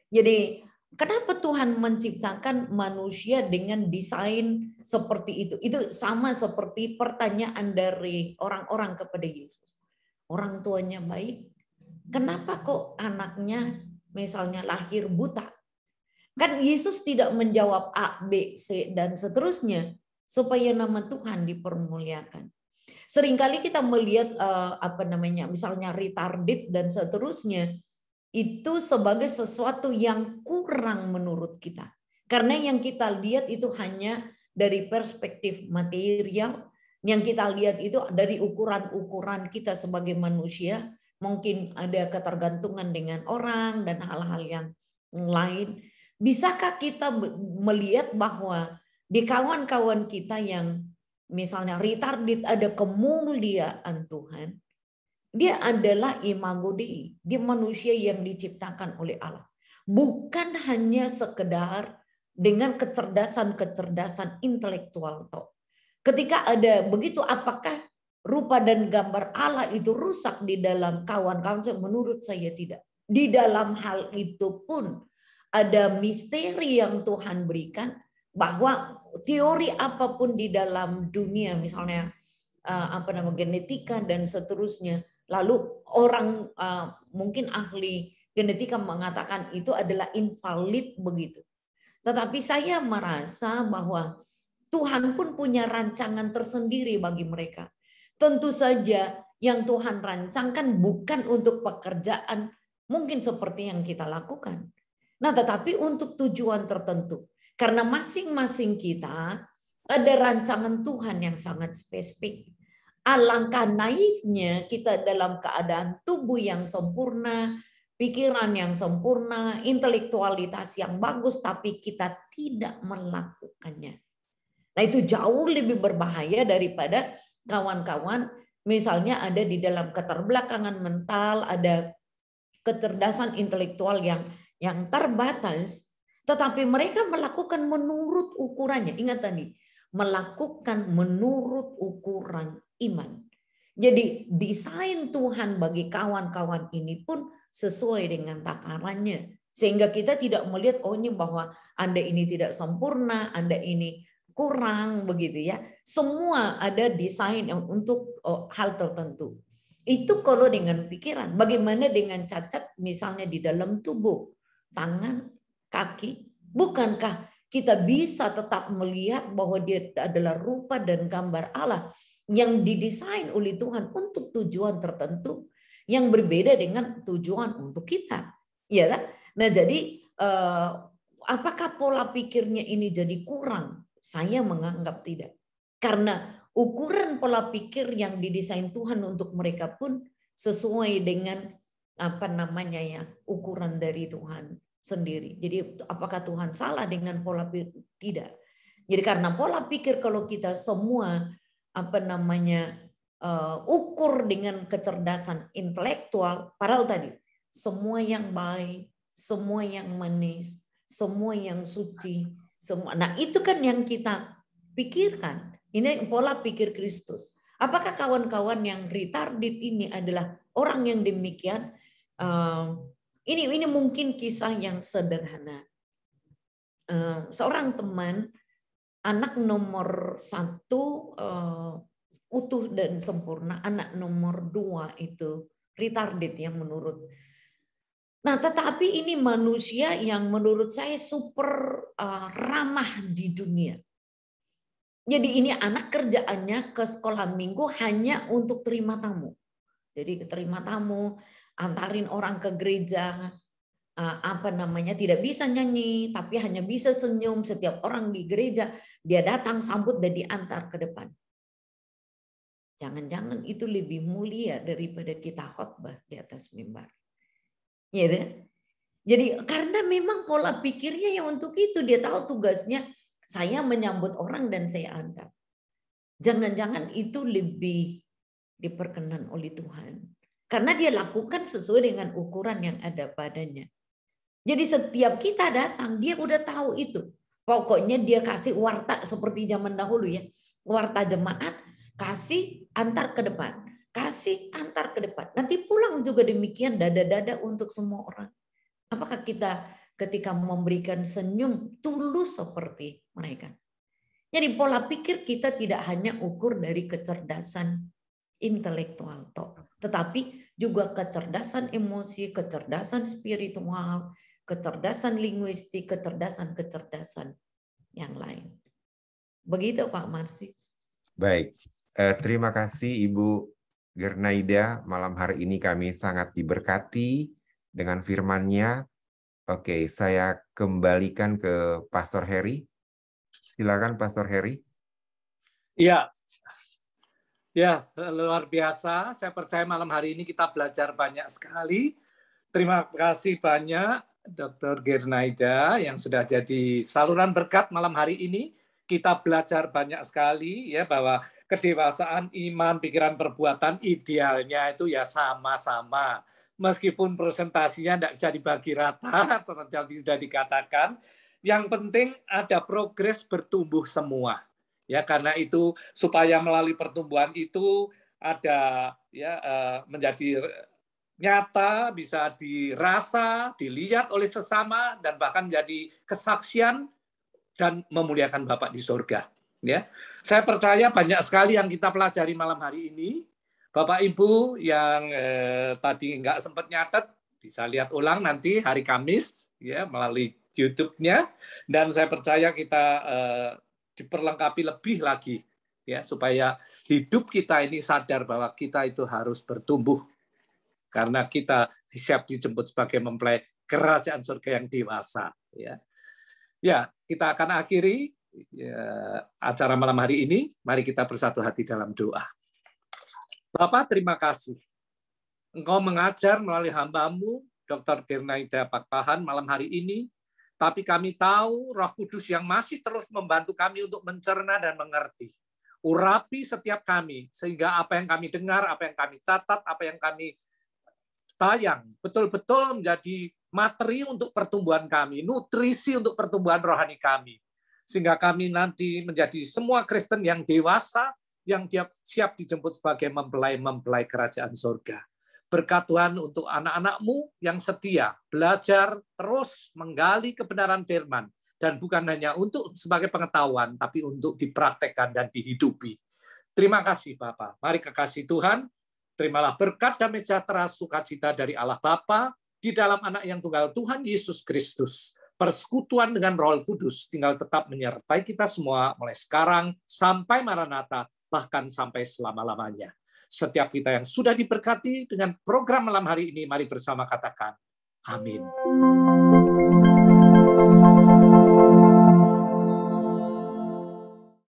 Jadi kenapa Tuhan menciptakan manusia dengan desain seperti itu? Itu sama seperti pertanyaan dari orang-orang kepada Yesus. Orang tuanya baik, kenapa kok anaknya misalnya lahir buta? Kan Yesus tidak menjawab A, B, C, dan seterusnya supaya nama Tuhan dipermuliakan. Seringkali kita melihat misalnya retarded dan seterusnya itu sebagai sesuatu yang kurang menurut kita. Karena yang kita lihat itu hanya dari perspektif material, yang kita lihat itu dari ukuran-ukuran kita sebagai manusia, mungkin ada ketergantungan dengan orang dan hal-hal yang lain. Bisakah kita melihat bahwa di kawan-kawan kita yang misalnya retarded ada kemuliaan Tuhan? Dia adalah imago Dei, dia manusia yang diciptakan oleh Allah. Bukan hanya sekedar dengan kecerdasan-kecerdasan intelektual toh. Ketika ada begitu, apakah rupa dan gambar Allah itu rusak di dalam kawan-kawan? Menurut saya tidak. Di dalam hal itu pun ada misteri yang Tuhan berikan, bahwa teori apapun di dalam dunia, misalnya genetika dan seterusnya, lalu orang mungkin ahli genetika mengatakan itu adalah invalid begitu. Tetapi saya merasa bahwa Tuhan pun punya rancangan tersendiri bagi mereka. Tentu saja yang Tuhan rancangkan bukan untuk pekerjaan mungkin seperti yang kita lakukan. Nah, tetapi untuk tujuan tertentu. Karena masing-masing kita ada rancangan Tuhan yang sangat spesifik. Alangkah naifnya kita dalam keadaan tubuh yang sempurna, pikiran yang sempurna, intelektualitas yang bagus, tapi kita tidak melakukannya. Nah, itu jauh lebih berbahaya daripada kawan-kawan misalnya ada di dalam keterbelakangan mental, ada kecerdasan intelektual yang terbatas, tetapi mereka melakukan menurut ukurannya. Ingat tadi, melakukan menurut ukuran iman. Jadi desain Tuhan bagi kawan-kawan ini pun sesuai dengan takarannya. Sehingga kita tidak melihat, oh ini bahwa Anda ini tidak sempurna, Anda ini kurang begitu ya. Semua ada desain yang untuk hal tertentu. Itu kalau dengan pikiran. Bagaimana dengan cacat misalnya di dalam tubuh, tangan, kaki? Bukankah kita bisa tetap melihat bahwa dia adalah rupa dan gambar Allah yang didesain oleh Tuhan untuk tujuan tertentu yang berbeda dengan tujuan untuk kita? Ya kan? Nah, jadi apakah pola pikirnya ini jadi kurang? Saya menganggap tidak. Karena ukuran pola pikir yang didesain Tuhan untuk mereka pun sesuai dengan ukuran dari Tuhan sendiri. Jadi apakah Tuhan salah dengan pola pikir? Tidak. Jadi karena pola pikir kalau kita semua ukur dengan kecerdasan intelektual, padahal tadi semua yang baik, semua yang manis, semua yang suci, semua. Nah, itu kan yang kita pikirkan. Ini pola pikir Kristus. Apakah kawan-kawan yang retarded ini adalah orang yang demikian? Ini mungkin kisah yang sederhana. Seorang teman, anak nomor 1 utuh dan sempurna, anak nomor 2 itu retarded yang menurut. Nah, tetapi ini manusia yang menurut saya super ramah di dunia. Jadi ini anak kerjaannya ke sekolah minggu hanya untuk terima tamu. Jadi terima tamu, antarin orang ke gereja, tidak bisa nyanyi, tapi hanya bisa senyum. Setiap orang di gereja dia datang sambut dan diantar ke depan. Jangan-jangan itu lebih mulia daripada kita khotbah di atas mimbar. Ya, jadi karena memang pola pikirnya yang untuk itu, dia tahu tugasnya saya menyambut orang dan saya antar. Jangan-jangan itu lebih diperkenan oleh Tuhan. Karena dia lakukan sesuai dengan ukuran yang ada padanya. Jadi setiap kita datang, dia udah tahu itu. Pokoknya dia kasih warta seperti zaman dahulu ya. Warta jemaat, kasih antar ke depan. Kasih antar ke depan. Nanti pulang juga demikian, dada-dada untuk semua orang. Apakah kita ketika memberikan senyum tulus seperti mereka? Jadi pola pikir kita tidak hanya ukur dari kecerdasan intelektual, tetapi juga kecerdasan emosi, kecerdasan spiritual, kecerdasan linguistik, kecerdasan yang lain. Begitu Pak Marsi. Baik, terima kasih Ibu Gernaida. Malam hari ini kami sangat diberkati dengan firman-Nya. Oke, saya kembalikan ke Pastor Heri. Silakan Pastor Heri. Iya. Ya, luar biasa. Saya percaya malam hari ini kita belajar banyak sekali. Terima kasih banyak Dr. Gernaida yang sudah jadi saluran berkat malam hari ini. Kita belajar banyak sekali ya bahwa kedewasaan iman, pikiran, perbuatan idealnya itu ya sama-sama. Meskipun presentasinya tidak bisa dibagi rata, seperti sudah dikatakan, yang penting ada progres bertumbuh semua. Ya, karena itu supaya melalui pertumbuhan itu ada ya menjadi nyata, bisa dirasa, dilihat oleh sesama dan bahkan menjadi kesaksian dan memuliakan Bapa di surga. Ya, saya percaya banyak sekali yang kita pelajari malam hari ini. Bapak Ibu yang tadi nggak sempat nyatet bisa lihat ulang nanti hari Kamis ya melalui YouTube-nya, dan saya percaya kita diperlengkapi lebih lagi ya supaya hidup kita ini sadar bahwa kita itu harus bertumbuh karena kita siap dijemput sebagai mempelai kerajaan surga yang dewasa ya. Ya, kita akan akhiri ya, acara malam hari ini. Mari kita bersatu hati dalam doa. Bapak, terima kasih. Engkau mengajar melalui hamba-Mu Dr. Gernaida Pakpahan malam hari ini. Tapi kami tahu Roh Kudus yang masih terus membantu kami untuk mencerna dan mengerti. Urapi setiap kami, sehingga apa yang kami dengar, apa yang kami catat, apa yang kami tayang, betul-betul menjadi materi untuk pertumbuhan kami, nutrisi untuk pertumbuhan rohani kami. Sehingga kami nanti menjadi semua Kristen yang dewasa, yang siap dijemput sebagai mempelai-mempelai kerajaan surga. Berkat Tuhan untuk anak-anak-Mu yang setia, belajar terus menggali kebenaran firman, dan bukan hanya untuk sebagai pengetahuan, tapi untuk dipraktekkan dan dihidupi. Terima kasih Bapa. Mari kekasih Tuhan, terimalah berkat damai sejahtera sukacita dari Allah Bapa, di dalam anak yang tunggal Tuhan Yesus Kristus. Persekutuan dengan Roh Kudus tinggal tetap menyertai kita semua mulai sekarang sampai Maranatha, bahkan sampai selama-lamanya. Setiap kita yang sudah diberkati dengan program malam hari ini, mari bersama katakan, amin.